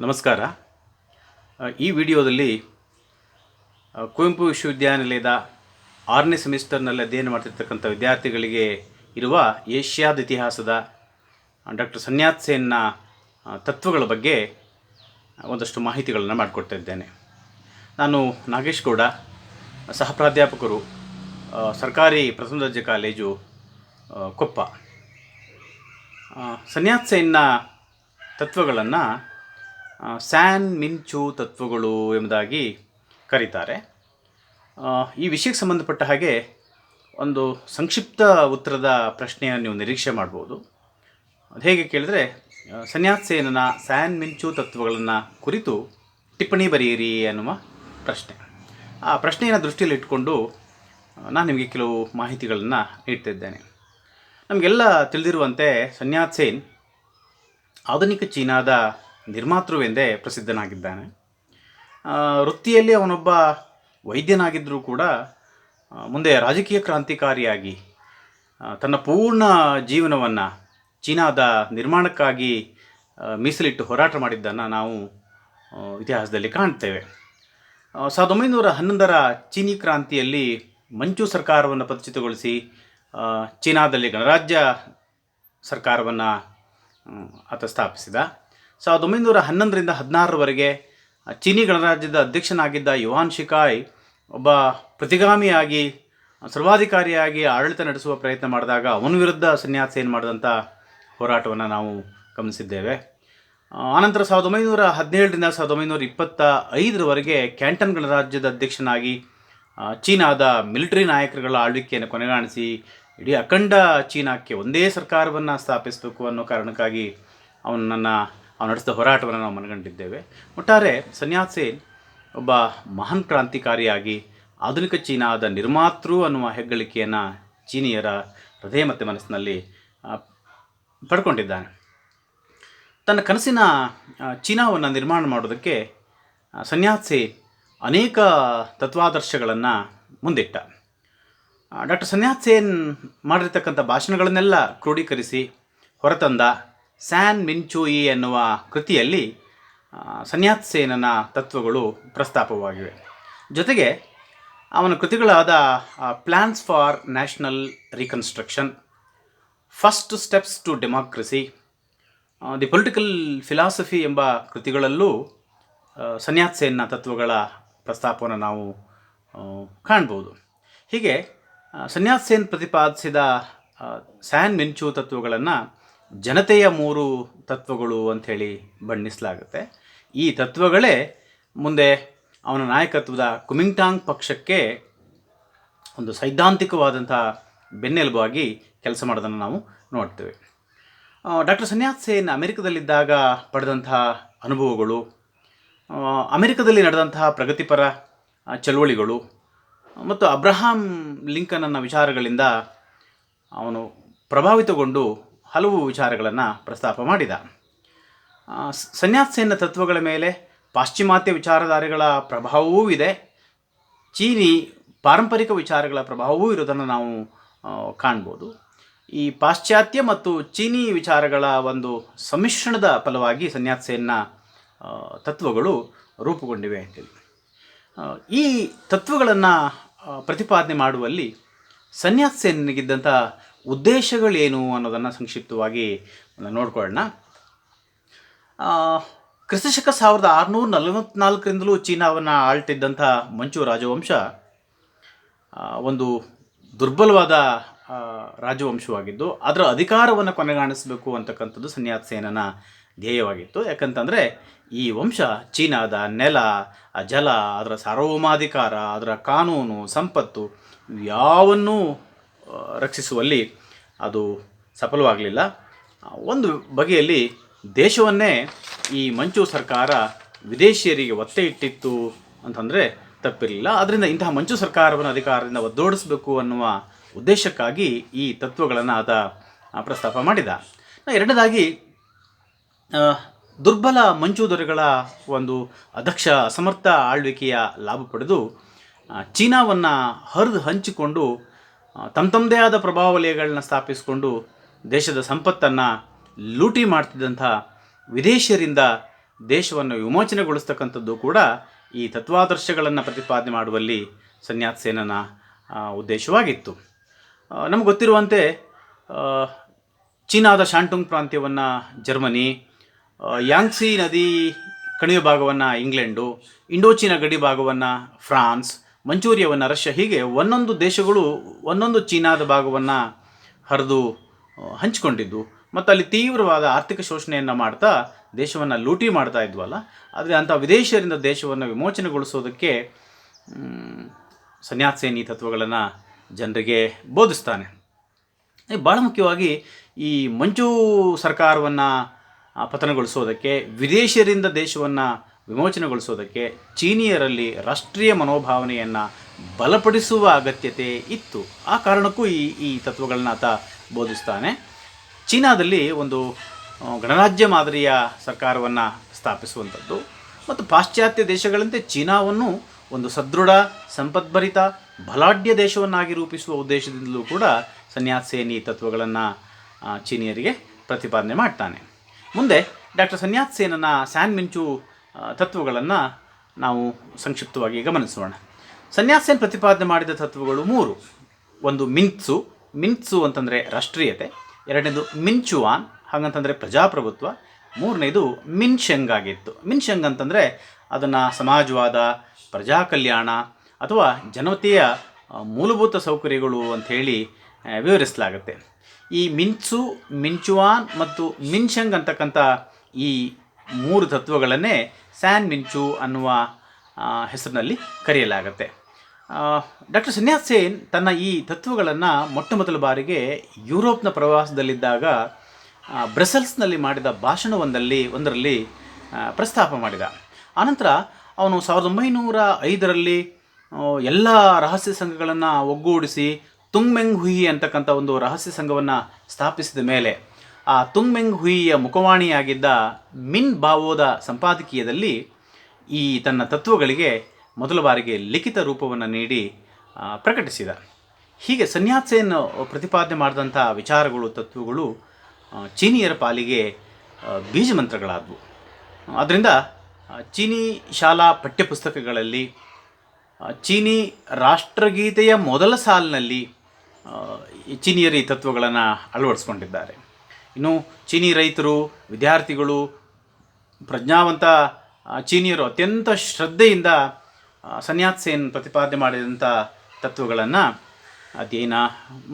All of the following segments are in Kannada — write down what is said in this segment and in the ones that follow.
ನಮಸ್ಕಾರ. ಈ ವಿಡಿಯೋದಲ್ಲಿ ಕುವೆಂಪು ವಿಶ್ವವಿದ್ಯಾನಿಲಯದ 6ನೇ ಸೆಮಿಸ್ಟರ್ನಲ್ಲಿ ಅಧ್ಯಯನ ಮಾಡ್ತಿರ್ತಕ್ಕಂಥ ವಿದ್ಯಾರ್ಥಿಗಳಿಗೆ ಇರುವ ಏಷ್ಯಾದ ಇತಿಹಾಸದ ಡಾಕ್ಟರ್ ಸನ್ಯಾತ್ ಸೇನ್ನ ತತ್ವಗಳ ಬಗ್ಗೆ ಒಂದಷ್ಟು ಮಾಹಿತಿಗಳನ್ನು ಮಾಡಿಕೊಡ್ತಾ ಇದ್ದೇನೆ. ನಾನು ನಾಗೇಶ್ ಗೌಡ, ಸಹ ಪ್ರಾಧ್ಯಾಪಕರು, ಸರ್ಕಾರಿ ಪ್ರಥಮ ದರ್ಜೆ ಕಾಲೇಜು ಕೊಪ್ಪ. ಸನ್ಯಾತ್ ಸೇನ್ನ ತತ್ವಗಳನ್ನು ಸ್ಯಾನ್ ಮಿನ್-ಚೂ ತತ್ವಗಳು ಎಂಬುದಾಗಿ ಕರೀತಾರೆ. ಈ ವಿಷಯಕ್ಕೆ ಸಂಬಂಧಪಟ್ಟ ಹಾಗೆ ಒಂದು ಸಂಕ್ಷಿಪ್ತ ಉತ್ತರದ ಪ್ರಶ್ನೆಯನ್ನು ನೀವು ನಿರೀಕ್ಷೆ ಮಾಡ್ಬೋದು. ಅದು ಹೇಗೆ ಕೇಳಿದ್ರೆ, ಸನ್ಯಾತ್ ಸೇನನ ಸ್ಯಾನ್ ಮಿನ್-ಚೂ ತತ್ವಗಳನ್ನು ಕುರಿತು ಟಿಪ್ಪಣಿ ಬರೆಯಿರಿ ಅನ್ನುವ ಪ್ರಶ್ನೆ. ಆ ಪ್ರಶ್ನೆಯನ್ನು ದೃಷ್ಟಿಯಲ್ಲಿಟ್ಟುಕೊಂಡು ನಾನು ನಿಮಗೆ ಕೆಲವು ಮಾಹಿತಿಗಳನ್ನು ನೀಡ್ತಿದ್ದೇನೆ. ನಮಗೆಲ್ಲ ತಿಳಿದಿರುವಂತೆ ಸನ್ಯಾತ್ ಸೇನ್ ಆಧುನಿಕ ಚೀನಾದ ನಿರ್ಮಾತೃವೆಂದೇ ಪ್ರಸಿದ್ಧನಾಗಿದ್ದಾನೆ. ವೃತ್ತಿಯಲ್ಲಿ ಅವನೊಬ್ಬ ವೈದ್ಯನಾಗಿದ್ದರೂ ಕೂಡ ಮುಂದೆ ರಾಜಕೀಯ ಕ್ರಾಂತಿಕಾರಿಯಾಗಿ ತನ್ನ ಪೂರ್ಣ ಜೀವನವನ್ನು ಚೀನಾದ ನಿರ್ಮಾಣಕ್ಕಾಗಿ ಮೀಸಲಿಟ್ಟು ಹೋರಾಟ ಮಾಡಿದ್ದನ್ನು ನಾವು ಇತಿಹಾಸದಲ್ಲಿ ಕಾಣ್ತೇವೆ. 1911ರ ಚೀನಿ ಕ್ರಾಂತಿಯಲ್ಲಿ ಮಂಚೂ ಸರ್ಕಾರವನ್ನು ಪದಚ್ಯುತಗೊಳಿಸಿ ಚೀನಾದಲ್ಲಿ ಗಣರಾಜ್ಯ ಸರ್ಕಾರವನ್ನು ಆತ ಸ್ಥಾಪಿಸಿದ. 1911ರಿಂದ 16ರವರೆಗೆ ಚೀನಿ ಗಣರಾಜ್ಯದ ಅಧ್ಯಕ್ಷನಾಗಿದ್ದ ಯುವಾನ್ ಶಿಕಾಯ್ ಒಬ್ಬ ಪ್ರತಿಗಾಮಿಯಾಗಿ ಸರ್ವಾಧಿಕಾರಿಯಾಗಿ ಆಡಳಿತ ನಡೆಸುವ ಪ್ರಯತ್ನ ಮಾಡಿದಾಗ ಅವನ ವಿರುದ್ಧ ಸನ್ಯಾತ್ ಸೇನ್ ಮಾಡಿದಂಥ ಹೋರಾಟವನ್ನು ನಾವು ಗಮನಿಸಿದ್ದೇವೆ. ಆನಂತರ 1917ರಿಂದ 1925ರವರೆಗೆ ಕ್ಯಾಂಟನ್ ಗಣರಾಜ್ಯದ ಅಧ್ಯಕ್ಷನಾಗಿ ಚೀನಾದ ಮಿಲಿಟರಿ ನಾಯಕರುಗಳ ಆಳ್ವಿಕೆಯನ್ನು ಕೊನೆಗಾಣಿಸಿ ಇಡೀ ಅಖಂಡ ಚೀನಾಕ್ಕೆ ಒಂದೇ ಸರ್ಕಾರವನ್ನು ಸ್ಥಾಪಿಸಬೇಕು ಅನ್ನೋ ಕಾರಣಕ್ಕಾಗಿ ಅವನು ನಡೆಸಿದ ಹೋರಾಟವನ್ನು ನಾವು ಮನಗಂಡಿದ್ದೇವೆ. ಒಟ್ಟಾರೆ ಸನ್ಯಾತ್ ಸೇನ್ ಒಬ್ಬ ಮಹಾನ್ ಕ್ರಾಂತಿಕಾರಿಯಾಗಿ ಆಧುನಿಕ ಚೀನಾದ ನಿರ್ಮಾತೃ ಅನ್ನುವ ಹೆಗ್ಗಳಿಕೆಯನ್ನು ಚೀನಿಯರ ಹೃದಯ ಮತ್ತು ಮನಸ್ಸಿನಲ್ಲಿ ಪಡ್ಕೊಂಡಿದ್ದಾನೆ. ತನ್ನ ಕನಸಿನ ಚೀನಾವನ್ನು ನಿರ್ಮಾಣ ಮಾಡೋದಕ್ಕೆ ಸನ್ಯಾತ್ ಸೇನ್ ಅನೇಕ ತತ್ವಾದರ್ಶಗಳನ್ನು ಮುಂದಿಟ್ಟ. ಡಾಕ್ಟರ್ ಸನ್ಯಾತ್ ಸೇನ್ ಮಾಡಿರ್ತಕ್ಕಂಥ ಭಾಷಣಗಳನ್ನೆಲ್ಲ ಕ್ರೋಢೀಕರಿಸಿ ಹೊರತಂದ ಸ್ಯಾನ್ ಮಿನ್-ಚೂಯಿ ಎನ್ನುವ ಕೃತಿಯಲ್ಲಿ ಸನ್ಯಾತ್ ಸೇನನ ತತ್ವಗಳು ಪ್ರಸ್ತಾಪವಾಗಿವೆ. ಜೊತೆಗೆ ಅವನ ಕೃತಿಗಳಾದ plans for national reconstruction, first steps to democracy, the political philosophy ಎಂಬ ಕೃತಿಗಳಲ್ಲೂ ಸನ್ಯಾತ್ ಸೇನ್ನ ತತ್ವಗಳ ಪ್ರಸ್ತಾಪವನ್ನು ನಾವು ಕಾಣ್ಬೋದು. ಹೀಗೆ ಸನ್ಯಾತ್ ಸೇನ್ ಪ್ರತಿಪಾದಿಸಿದ ಸ್ಯಾನ್ ಮಿನ್-ಚೂ ತತ್ವಗಳನ್ನು ಜನತೆಯ 3 ತತ್ವಗಳು ಅಂಥೇಳಿ ಬಣ್ಣಿಸಲಾಗುತ್ತೆ. ಈ ತತ್ವಗಳೇ ಮುಂದೆ ಅವನ ನಾಯಕತ್ವದ ಕುಮಿಂಗ್ಟಾಂಗ್ ಪಕ್ಷಕ್ಕೆ ಒಂದು ಸೈದ್ಧಾಂತಿಕವಾದಂಥ ಬೆನ್ನೆಲುಬಾಗಿ ಕೆಲಸ ಮಾಡೋದನ್ನು ನಾವು ನೋಡ್ತೇವೆ. ಡಾಕ್ಟರ್ ಸನ್ಯಾತ್ ಸೇನ್ ಅಮೆರಿಕದಲ್ಲಿದ್ದಾಗ ಪಡೆದಂತಹ ಅನುಭವಗಳು, ಅಮೆರಿಕದಲ್ಲಿ ನಡೆದಂತಹ ಪ್ರಗತಿಪರ ಚಳುವಳಿಗಳು ಮತ್ತು ಅಬ್ರಹಾಂ ಲಿಂಕನ್ನ ವಿಚಾರಗಳಿಂದ ಅವನು ಪ್ರಭಾವಿತಗೊಂಡು ಹಲವು ವಿಚಾರಗಳನ್ನು ಪ್ರಸ್ತಾಪ ಮಾಡಿದ. ಸನ್ಯಾತ್ ಸೇನ್ನ ತತ್ವಗಳ ಮೇಲೆ ಪಾಶ್ಚಿಮಾತ್ಯ ವಿಚಾರಧಾರೆಗಳ ಪ್ರಭಾವವೂ ಇದೆ, ಚೀನಿ ಪಾರಂಪರಿಕ ವಿಚಾರಗಳ ಪ್ರಭಾವವೂ ಇರೋದನ್ನು ನಾವು ಕಾಣ್ಬೋದು. ಈ ಪಾಶ್ಚಾತ್ಯ ಮತ್ತು ಚೀನಿ ವಿಚಾರಗಳ ಒಂದು ಸಮ್ಮಿಶ್ರಣದ ಫಲವಾಗಿ ಸನ್ಯಾತ್ ಸೇನ್ನ ತತ್ವಗಳು ರೂಪುಗೊಂಡಿವೆ ಅಂತೇಳಿ. ಈ ತತ್ವಗಳನ್ನು ಪ್ರತಿಪಾದನೆ ಮಾಡುವಲ್ಲಿ ಸನ್ಯಾತ್ ಸೇನ್ನಿಗಿದ್ದಂಥ ಉದ್ದೇಶಗಳೇನು ಅನ್ನೋದನ್ನು ಸಂಕ್ಷಿಪ್ತವಾಗಿ ನೋಡ್ಕೊಳ್ಳೋಣ. ಕ್ರಿಸ್ತಶಕ 1644ರಿಂದಲೂ ಚೀನಾವನ್ನು ಆಳ್ತಿದ್ದಂಥ ಮಂಚೂ ರಾಜವಂಶ ಒಂದು ದುರ್ಬಲವಾದ ರಾಜವಂಶವಾಗಿದ್ದು ಅದರ ಅಧಿಕಾರವನ್ನು ಕೊನೆಗಾಣಿಸಬೇಕು ಅಂತಕ್ಕಂಥದ್ದು ಸನ್ಯಾತ್ ಸೇನನ ಧ್ಯೇಯವಾಗಿತ್ತು. ಯಾಕಂತಂದರೆ ಈ ವಂಶ ಚೀನಾದ ನೆಲ, ಜಲ, ಅದರ ಸಾರ್ವಭೌಮಾಧಿಕಾರ, ಅದರ ಕಾನೂನು, ಸಂಪತ್ತು ಯಾವನ್ನೂ ರಕ್ಷಿಸುವಲ್ಲಿ ಅದು ಸಫಲವಾಗಲಿಲ್ಲ. ಒಂದು ಬಗೆಯಲ್ಲಿ ದೇಶವನ್ನೇ ಈ ಮಂಚೂ ಸರ್ಕಾರ ವಿದೇಶಿಯರಿಗೆ ಒತ್ತೆ ಇಟ್ಟಿತ್ತು ಅಂತಂದರೆ ತಪ್ಪಿರಲಿಲ್ಲ. ಆದ್ದರಿಂದ ಇಂತಹ ಮಂಚೂ ಸರ್ಕಾರವನ್ನು ಅಧಿಕಾರದಿಂದ ಒದ್ದೋಡಿಸಬೇಕು ಅನ್ನುವ ಉದ್ದೇಶಕ್ಕಾಗಿ ಈ ತತ್ವಗಳನ್ನು ಆತ ಪ್ರಸ್ತಾಪ ಮಾಡಿದ. ಎರಡನೇದಾಗಿ, ದುರ್ಬಲ ಮಂಚೂ ದೊರೆಗಳ ಒಂದು ಅಧ್ಯಕ್ಷ ಅಸಮರ್ಥ ಆಳ್ವಿಕೆಯ ಲಾಭ ಪಡೆದು ಚೀನಾವನ್ನು ಹರಿದು ಹಂಚಿಕೊಂಡು ತಮ್ಮದೇ ಆದ ಪ್ರಭಾವ ವಲಯಗಳನ್ನ ಸ್ಥಾಪಿಸಿಕೊಂಡು ದೇಶದ ಸಂಪತ್ತನ್ನು ಲೂಟಿ ಮಾಡ್ತಿದ್ದಂಥ ವಿದೇಶಿಯರಿಂದ ದೇಶವನ್ನು ವಿಮೋಚನೆಗೊಳಿಸ್ತಕ್ಕಂಥದ್ದು ಕೂಡ ಈ ತತ್ವಾದರ್ಶಗಳನ್ನು ಪ್ರತಿಪಾದನೆ ಮಾಡುವಲ್ಲಿ ಸನ್ಯಾತ್ ಸೇನನ ಉದ್ದೇಶವಾಗಿತ್ತು. ನಮಗೆ ಗೊತ್ತಿರುವಂತೆ ಚೀನಾದ ಶಾಂಟುಂಗ್ ಪ್ರಾಂತ್ಯವನ್ನು ಜರ್ಮನಿ, ಯಾಂಗ್ಸಿ ನದಿ ಕಣಿವೆ ಭಾಗವನ್ನು ಇಂಗ್ಲೆಂಡು, ಇಂಡೋಚೀನಾ ಗಡಿ ಭಾಗವನ್ನು ಫ್ರಾನ್ಸ್, ಮಂಚೂರಿಯಾವನ್ನು ರಷ್ಯಾ, ಹೀಗೆ ಒಂದೊಂದು ದೇಶಗಳು ಒಂದೊಂದು ಚೀನಾದ ಭಾಗವನ್ನು ಹರಿದು ಹಂಚಿಕೊಂಡಿದ್ದು ಮತ್ತು ಅಲ್ಲಿ ತೀವ್ರವಾದ ಆರ್ಥಿಕ ಶೋಷಣೆಯನ್ನು ಮಾಡ್ತಾ ದೇಶವನ್ನು ಲೂಟಿ ಮಾಡ್ತಾ ಇದ್ವಲ್ಲ. ಆದರೆ ಅಂಥ ವಿದೇಶಿಯರಿಂದ ದೇಶವನ್ನು ವಿಮೋಚನೆಗೊಳಿಸೋದಕ್ಕೆ ಸನ್ಯಾತ್ ಸೇನ್ ಈ ತತ್ವಗಳನ್ನು ಜನರಿಗೆ ಬೋಧಿಸ್ತಾನೆ. ಭಾಳ ಮುಖ್ಯವಾಗಿ ಈ ಮಂಚೂ ಸರ್ಕಾರವನ್ನು ಪತನಗೊಳಿಸೋದಕ್ಕೆ, ವಿದೇಶಿಯರಿಂದ ದೇಶವನ್ನು ವಿಮೋಚನೆಗೊಳಿಸೋದಕ್ಕೆ ಚೀನಿಯರಲ್ಲಿ ರಾಷ್ಟ್ರೀಯ ಮನೋಭಾವನೆಯನ್ನು ಬಲಪಡಿಸುವ ಅಗತ್ಯತೆ ಇತ್ತು. ಆ ಕಾರಣಕ್ಕೂ ಈ ತತ್ವಗಳನ್ನ ಆತ ಬೋಧಿಸ್ತಾನೆ. ಚೀನಾದಲ್ಲಿ ಒಂದು ಗಣರಾಜ್ಯ ಮಾದರಿಯ ಸರ್ಕಾರವನ್ನು ಸ್ಥಾಪಿಸುವಂಥದ್ದು ಮತ್ತು ಪಾಶ್ಚಾತ್ಯ ದೇಶಗಳಂತೆ ಚೀನಾವನ್ನು ಒಂದು ಸದೃಢ, ಸಂಪದ್ಭರಿತ, ಬಲಾಢ್ಯ ದೇಶವನ್ನಾಗಿ ರೂಪಿಸುವ ಉದ್ದೇಶದಿಂದಲೂ ಕೂಡ ಸನ್ಯಾತ್ ಸೇನ್ ಈ ತತ್ವಗಳನ್ನು ಚೀನಿಯರಿಗೆ ಪ್ರತಿಪಾದನೆ ಮಾಡ್ತಾನೆ. ಮುಂದೆ ಡಾಕ್ಟರ್ ಸನ್ಯಾತ್ ಸೇನನ ಸ್ಯಾನ್ ಮಿಂಚು ತತ್ವಗಳನ್ನು ನಾವು ಸಂಕ್ಷಿಪ್ತವಾಗಿ ಗಮನಿಸೋಣ. ಸನ್ಯಾತ್ ಸೇನ್ ಪ್ರತಿಪಾದನೆ ಮಾಡಿದ ತತ್ವಗಳು 3. ಒಂದು ಮಿನ್ತ್ಸು ಅಂತಂದರೆ ರಾಷ್ಟ್ರೀಯತೆ, ಎರಡನೇದು ಮಿನ್ಚುವಾನ್ ಹಾಗಂತಂದರೆ ಪ್ರಜಾಪ್ರಭುತ್ವ, ಮೂರನೇದು ಮಿನ್ಶೆಂಗ್ ಆಗಿತ್ತು. ಮಿನ್ಶೆಂಗ್ ಅಂತಂದರೆ ಅದನ್ನು ಸಮಾಜವಾದ, ಪ್ರಜಾ ಕಲ್ಯಾಣ ಅಥವಾ ಜನತೆಯ ಮೂಲಭೂತ ಸೌಕರ್ಯಗಳು ಅಂಥೇಳಿ ವಿವರಿಸಲಾಗುತ್ತೆ. ಈ ಮಿನ್ಚುವಾನ್ ಮತ್ತು ಮಿನ್ಶೆಂಗ್ ಅಂತಕ್ಕಂಥ ಈ 3 ತತ್ವಗಳನ್ನೇ ಸ್ಯಾನ್ ಮಿಂಚು ಅನ್ನುವ ಹೆಸರಿನಲ್ಲಿ ಕರೆಯಲಾಗುತ್ತೆ. ಡಾಕ್ಟರ್ ಸನ್ಯಾತ್ ಸೇನ್ ತನ್ನ ಈ ತತ್ವಗಳನ್ನು ಮೊಟ್ಟ ಮೊದಲ ಬಾರಿಗೆ ಯುರೋಪ್ನ ಪ್ರವಾಸದಲ್ಲಿದ್ದಾಗ ಬ್ರಸೆಲ್ಸ್ನಲ್ಲಿ ಮಾಡಿದ ಭಾಷಣವೊಂದರಲ್ಲಿ ಪ್ರಸ್ತಾಪ ಮಾಡಿದ. ಆನಂತರ ಅವನು 1905ರಲ್ಲಿ ಎಲ್ಲ ರಹಸ್ಯ ಸಂಘಗಳನ್ನು ಒಗ್ಗೂಡಿಸಿ ತುಂಗ್ಮೆಂಗ್ ಹುಯಿ ಅಂತಕ್ಕಂಥ ಒಂದು ರಹಸ್ಯ ಸಂಘವನ್ನು ಸ್ಥಾಪಿಸಿದ ಮೇಲೆ ಆ ತುಂಗ್ಮೆಂಗ್ ಹುಯಿಯ ಮುಖವಾಣಿಯಾಗಿದ್ದ ಮಿನ್ ಬಾವೋದ ಸಂಪಾದಕೀಯದಲ್ಲಿ ಈ ತನ್ನ ತತ್ವಗಳಿಗೆ ಮೊದಲ ಬಾರಿಗೆ ಲಿಖಿತ ರೂಪವನ್ನು ನೀಡಿ ಪ್ರಕಟಿಸಿದ. ಹೀಗೆ ಸನ್ಯಾತ್ ಸೇನ್ ಪ್ರತಿಪಾದನೆ ಮಾಡಿದಂಥ ವಿಚಾರಗಳು, ತತ್ವಗಳು ಚೀನಿಯರ ಪಾಲಿಗೆ ಬೀಜಮಂತ್ರಗಳಾದವು. ಆದ್ದರಿಂದ ಚೀನಿ ಶಾಲಾ ಪಠ್ಯಪುಸ್ತಕಗಳಲ್ಲಿ ಚೀನಿ ರಾಷ್ಟ್ರಗೀತೆಯ ಮೊದಲ ಸಾಲಿನಲ್ಲಿ ಚೀನಿಯರು ಈ ತತ್ವಗಳನ್ನು ಅಳವಡಿಸ್ಕೊಂಡಿದ್ದಾರೆ. ಇನ್ನು ಚೀನಿ ರೈತರು, ವಿದ್ಯಾರ್ಥಿಗಳು, ಪ್ರಜ್ಞಾವಂತ ಚೀನಿಯರು ಅತ್ಯಂತ ಶ್ರದ್ಧೆಯಿಂದ ಸನ್ಯಾತ್ ಸೇನ್ ಪ್ರತಿಪಾದನೆ ಮಾಡಿದಂಥ ತತ್ವಗಳನ್ನು ಅಧ್ಯಯನ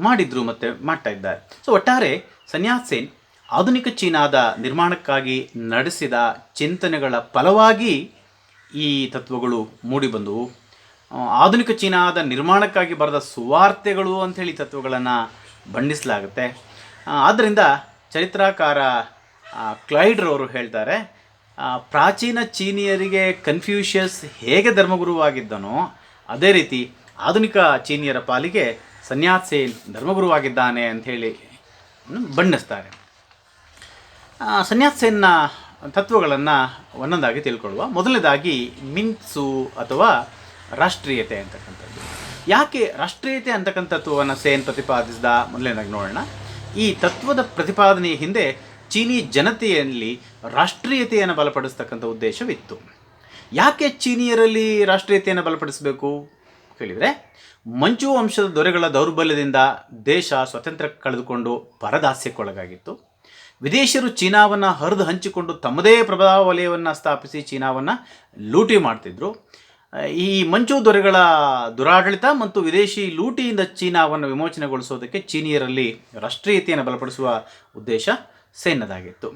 ಮಾಡಿದರು ಮತ್ತು ಮಾಡ್ತಾ ಇದ್ದಾರೆ. ಸೊ ಒಟ್ಟಾರೆ ಸನ್ಯಾತ್ ಸೇನ್ ಆಧುನಿಕ ಚೀನಾದ ನಿರ್ಮಾಣಕ್ಕಾಗಿ ನಡೆಸಿದ ಚಿಂತನೆಗಳ ಫಲವಾಗಿ ಈ ತತ್ವಗಳು ಮೂಡಿಬಂದವು. ಆಧುನಿಕ ಚೀನಾದ ನಿರ್ಮಾಣಕ್ಕಾಗಿ ಬರೆದ ಸುವಾರ್ತೆಗಳು ಅಂಥೇಳಿ ತತ್ವಗಳನ್ನು ಬಣ್ಣಿಸಲಾಗುತ್ತೆ. ಆದ್ದರಿಂದ ಚರಿತ್ರಕಾರ ಕ್ಲೈಡ್ರವರು ಹೇಳ್ತಾರೆ, ಪ್ರಾಚೀನ ಚೀನಿಯರಿಗೆ ಕನ್ಫ್ಯೂಷಿಯಸ್ ಹೇಗೆ ಧರ್ಮಗುರುವಾಗಿದ್ದನೋ ಅದೇ ರೀತಿ ಆಧುನಿಕ ಚೀನಿಯರ ಪಾಲಿಗೆ ಸನ್ಯಾತ್ ಸೇನ್ ಧರ್ಮಗುರುವಾಗಿದ್ದಾನೆ ಅಂಥೇಳಿ ಬಣ್ಣಿಸ್ತಾರೆ. ಸನ್ಯಾತ್ ಸೇನ್ನ ತತ್ವಗಳನ್ನು ಒಂದೊಂದಾಗಿ ತಿಳ್ಕೊಳ್ಳುವ. ಮೊದಲನೇದಾಗಿ ಮಿನ್ತ್ಸು ಅಥವಾ ರಾಷ್ಟ್ರೀಯತೆ ಅಂತಕ್ಕಂಥದ್ದು. ಯಾಕೆ ರಾಷ್ಟ್ರೀಯತೆ ಅಂತಕ್ಕಂಥ ತತ್ವವನ್ನು ಸೇನ್ ಪ್ರತಿಪಾದಿಸಿದ ಮೊದಲನೇದಾಗಿ ನೋಡೋಣ. ಈ ತತ್ವದ ಪ್ರತಿಪಾದನೆಯ ಹಿಂದೆ ಚೀನಿ ಜನತೆಯಲ್ಲಿ ರಾಷ್ಟ್ರೀಯತೆಯನ್ನು ಬಲಪಡಿಸ್ತಕ್ಕಂಥ ಉದ್ದೇಶವಿತ್ತು. ಯಾಕೆ ಚೀನಿಯರಲ್ಲಿ ರಾಷ್ಟ್ರೀಯತೆಯನ್ನು ಬಲಪಡಿಸಬೇಕು ಕೇಳಿದರೆ, ಮಂಚೂ ವಂಶದ ದೊರೆಗಳ ದೌರ್ಬಲ್ಯದಿಂದ ದೇಶ ಸ್ವಾತಂತ್ರ್ಯ ಕಳೆದುಕೊಂಡು ಪರದಾಸ್ಯಕ್ಕೊಳಗಾಗಿತ್ತು. ವಿದೇಶಿಯರು ಚೀನಾವನ್ನು ಹರಿದು ಹಂಚಿಕೊಂಡು ತಮ್ಮದೇ ಪ್ರಭಾವ ವಲಯವನ್ನು ಸ್ಥಾಪಿಸಿ ಚೀನಾವನ್ನು ಲೂಟಿ ಮಾಡ್ತಿದ್ರು. ಈ ಮಂಚೂ ದೊರೆಗಳ ದುರಾಡಳಿತ ಮತ್ತು ವಿದೇಶಿ ಲೂಟಿಯಿಂದ ಚೀನಾವನ್ನು ವಿಮೋಚನೆಗೊಳಿಸೋದಕ್ಕೆ ಚೀನಿಯರಲ್ಲಿ ರಾಷ್ಟ್ರೀಯತೆಯನ್ನು ಬಲಪಡಿಸುವ ಉದ್ದೇಶ ಸೇನದಾಗಿತ್ತು.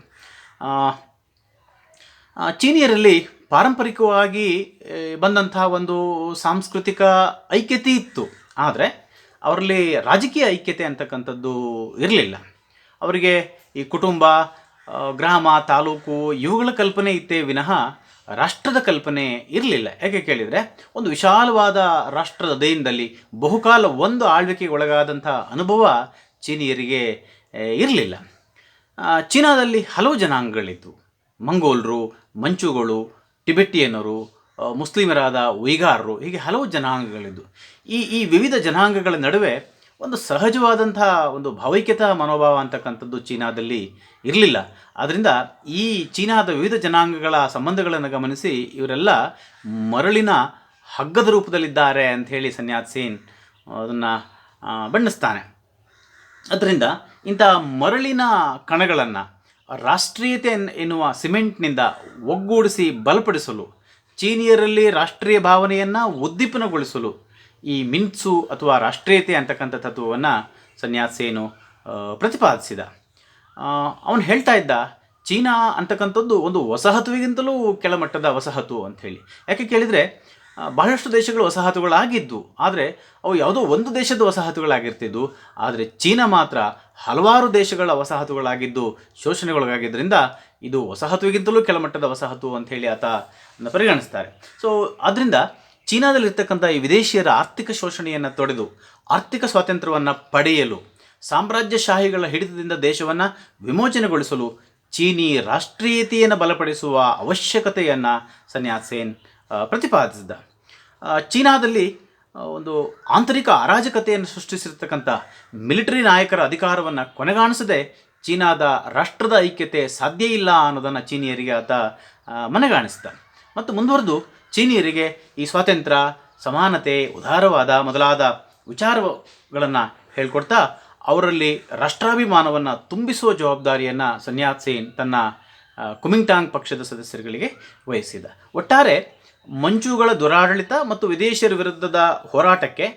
ಚೀನಿಯರಲ್ಲಿ ಪಾರಂಪರಿಕವಾಗಿ ಬಂದಂಥ ಒಂದು ಸಾಂಸ್ಕೃತಿಕ ಐಕ್ಯತೆ ಇತ್ತು, ಆದರೆ ಅವರಲ್ಲಿ ರಾಜಕೀಯ ಐಕ್ಯತೆ ಅಂತಕ್ಕಂಥದ್ದು ಇರಲಿಲ್ಲ. ಅವರಿಗೆ ಈ ಕುಟುಂಬ, ಗ್ರಾಮ, ತಾಲೂಕು ಇವುಗಳ ಕಲ್ಪನೆ ಇತ್ತೇ ವಿನಃ ರಾಷ್ಟ್ರದ ಕಲ್ಪನೆ ಇರಲಿಲ್ಲ. ಯಾಕೆ ಕೇಳಿದರೆ, ಒಂದು ವಿಶಾಲವಾದ ರಾಷ್ಟ್ರದ ಅಧೀನದಲ್ಲಿ ಬಹುಕಾಲ ಒಂದು ಆಳ್ವಿಕೆಗೆ ಒಳಗಾದಂಥ ಅನುಭವ ಚೀನಿಯರಿಗೆ ಇರಲಿಲ್ಲ. ಚೀನಾದಲ್ಲಿ ಹಲವು ಜನಾಂಗಗಳಿತ್ತು. ಮಂಗೋಲರು, ಮಂಚುಗಳು, ಟಿಬೆಟಿಯನ್ನರು, ಮುಸ್ಲಿಮರಾದ ಉಯ್ಗಾರರು, ಹೀಗೆ ಹಲವು ಜನಾಂಗಗಳಿದ್ದು ಈ ವಿವಿಧ ಜನಾಂಗಗಳ ನಡುವೆ ಒಂದು ಸಹಜವಾದಂಥ ಒಂದು ಭಾವೈಕ್ಯತಾ ಮನೋಭಾವ ಅಂತಕ್ಕಂಥದ್ದು ಚೀನಾದಲ್ಲಿ ಇರಲಿಲ್ಲ. ಆದ್ದರಿಂದ ಈ ಚೀನಾದ ವಿವಿಧ ಜನಾಂಗಗಳ ಸಂಬಂಧಗಳನ್ನು ಗಮನಿಸಿ ಇವರೆಲ್ಲ ಮರಳಿನ ಹಗ್ಗದ ರೂಪದಲ್ಲಿದ್ದಾರೆ ಅಂಥೇಳಿ ಸನ್ಯಾತ್ ಸೇನ್ ಅದನ್ನು ಬಣ್ಣಿಸ್ತಾನೆ. ಅದರಿಂದ ಇಂಥ ಮರಳಿನ ಕಣಗಳನ್ನು ರಾಷ್ಟ್ರೀಯತೆ ಎನ್ನುವ ಸಿಮೆಂಟ್ನಿಂದ ಒಗ್ಗೂಡಿಸಿ ಬಲಪಡಿಸಲು, ಚೀನಿಯರಲ್ಲಿ ರಾಷ್ಟ್ರೀಯ ಭಾವನೆಯನ್ನು ಉದ್ದೀಪನಗೊಳಿಸಲು ಈ ಮಿನ್ಸು ಅಥವಾ ರಾಷ್ಟ್ರೀಯತೆ ಅಂತಕ್ಕಂಥ ತತ್ವವನ್ನು ಸನ್ಯಾತ್ ಸೇನು ಪ್ರತಿಪಾದಿಸಿದ. ಅವನು ಹೇಳ್ತಾ ಇದ್ದ, ಚೀನಾ ಅಂತಕ್ಕಂಥದ್ದು ಒಂದು ವಸಾಹತುವಿಗಿಂತಲೂ ಕೆಳಮಟ್ಟದ ವಸಾಹತು ಅಂಥೇಳಿ. ಯಾಕೆ ಕೇಳಿದರೆ ಬಹಳಷ್ಟು ದೇಶಗಳು ವಸಾಹತುಗಳಾಗಿದ್ದು, ಆದರೆ ಅವು ಯಾವುದೋ ಒಂದು ದೇಶದ ವಸಾಹತುಗಳಾಗಿರ್ತಿದ್ದು. ಆದರೆ ಚೀನಾ ಮಾತ್ರ ಹಲವಾರು ದೇಶಗಳ ವಸಾಹತುಗಳಾಗಿದ್ದು ಶೋಷಣೆಗೊಳಗಾಗಿದ್ದರಿಂದ ಇದು ವಸಾಹತುವಿಗಿಂತಲೂ ಕೆಳಮಟ್ಟದ ವಸಾಹತು ಅಂಥೇಳಿ ಆತ ಪರಿಗಣಿಸ್ತಾರೆ. ಸೊ ಆದ್ದರಿಂದ ಚೀನಾದಲ್ಲಿರ್ತಕ್ಕಂಥ ಈ ವಿದೇಶಿಯರ ಆರ್ಥಿಕ ಶೋಷಣೆಯನ್ನು ತೊಡೆದು ಆರ್ಥಿಕ ಸ್ವಾತಂತ್ರ್ಯವನ್ನು ಪಡೆಯಲು, ಸಾಮ್ರಾಜ್ಯಶಾಹಿಗಳ ಹಿಡಿತದಿಂದ ದೇಶವನ್ನು ವಿಮೋಚನೆಗೊಳಿಸಲು ಚೀನಿ ರಾಷ್ಟ್ರೀಯತೆಯನ್ನು ಬಲಪಡಿಸುವ ಅವಶ್ಯಕತೆಯನ್ನು ಸನ್ಯಾತ್ ಸೇನ್ ಪ್ರತಿಪಾದಿಸಿದ. ಚೀನಾದಲ್ಲಿ ಒಂದು ಆಂತರಿಕ ಅರಾಜಕತೆಯನ್ನು ಸೃಷ್ಟಿಸಿರ್ತಕ್ಕಂಥ ಮಿಲಿಟರಿ ನಾಯಕರ ಅಧಿಕಾರವನ್ನು ಕೊನೆಗಾಣಿಸದೆ ಚೀನಾದ ರಾಷ್ಟ್ರದ ಐಕ್ಯತೆ ಸಾಧ್ಯ ಇಲ್ಲ ಅನ್ನೋದನ್ನು ಚೀನಿಯರಿಗೆ ಆತ ಮನಗಾಣಿಸಿದ. ಮತ್ತು ಮುಂದುವರೆದು ಚೀನಿಯರಿಗೆ ಈ ಸ್ವಾತಂತ್ರ್ಯ, ಸಮಾನತೆ, ಉದಾರವಾದ ಮೊದಲಾದ ವಿಚಾರಗಳನ್ನು ಹೇಳ್ಕೊಡ್ತಾ ಅವರಲ್ಲಿ ರಾಷ್ಟ್ರಾಭಿಮಾನವನ್ನು ತುಂಬಿಸುವ ಜವಾಬ್ದಾರಿಯನ್ನು ಸನ್ಯಾತ್ ಸೇನ್ ತನ್ನ ಕುಮಿಂಗ್ಟಾಂಗ್ ಪಕ್ಷದ ಸದಸ್ಯರುಗಳಿಗೆ ವಹಿಸಿದ. ಒಟ್ಟಾರೆ ಮಂಚೂಗಳ ದುರಾಡಳಿತ ಮತ್ತು ವಿದೇಶಿಯರ ವಿರುದ್ಧದ ಹೋರಾಟಕ್ಕೆ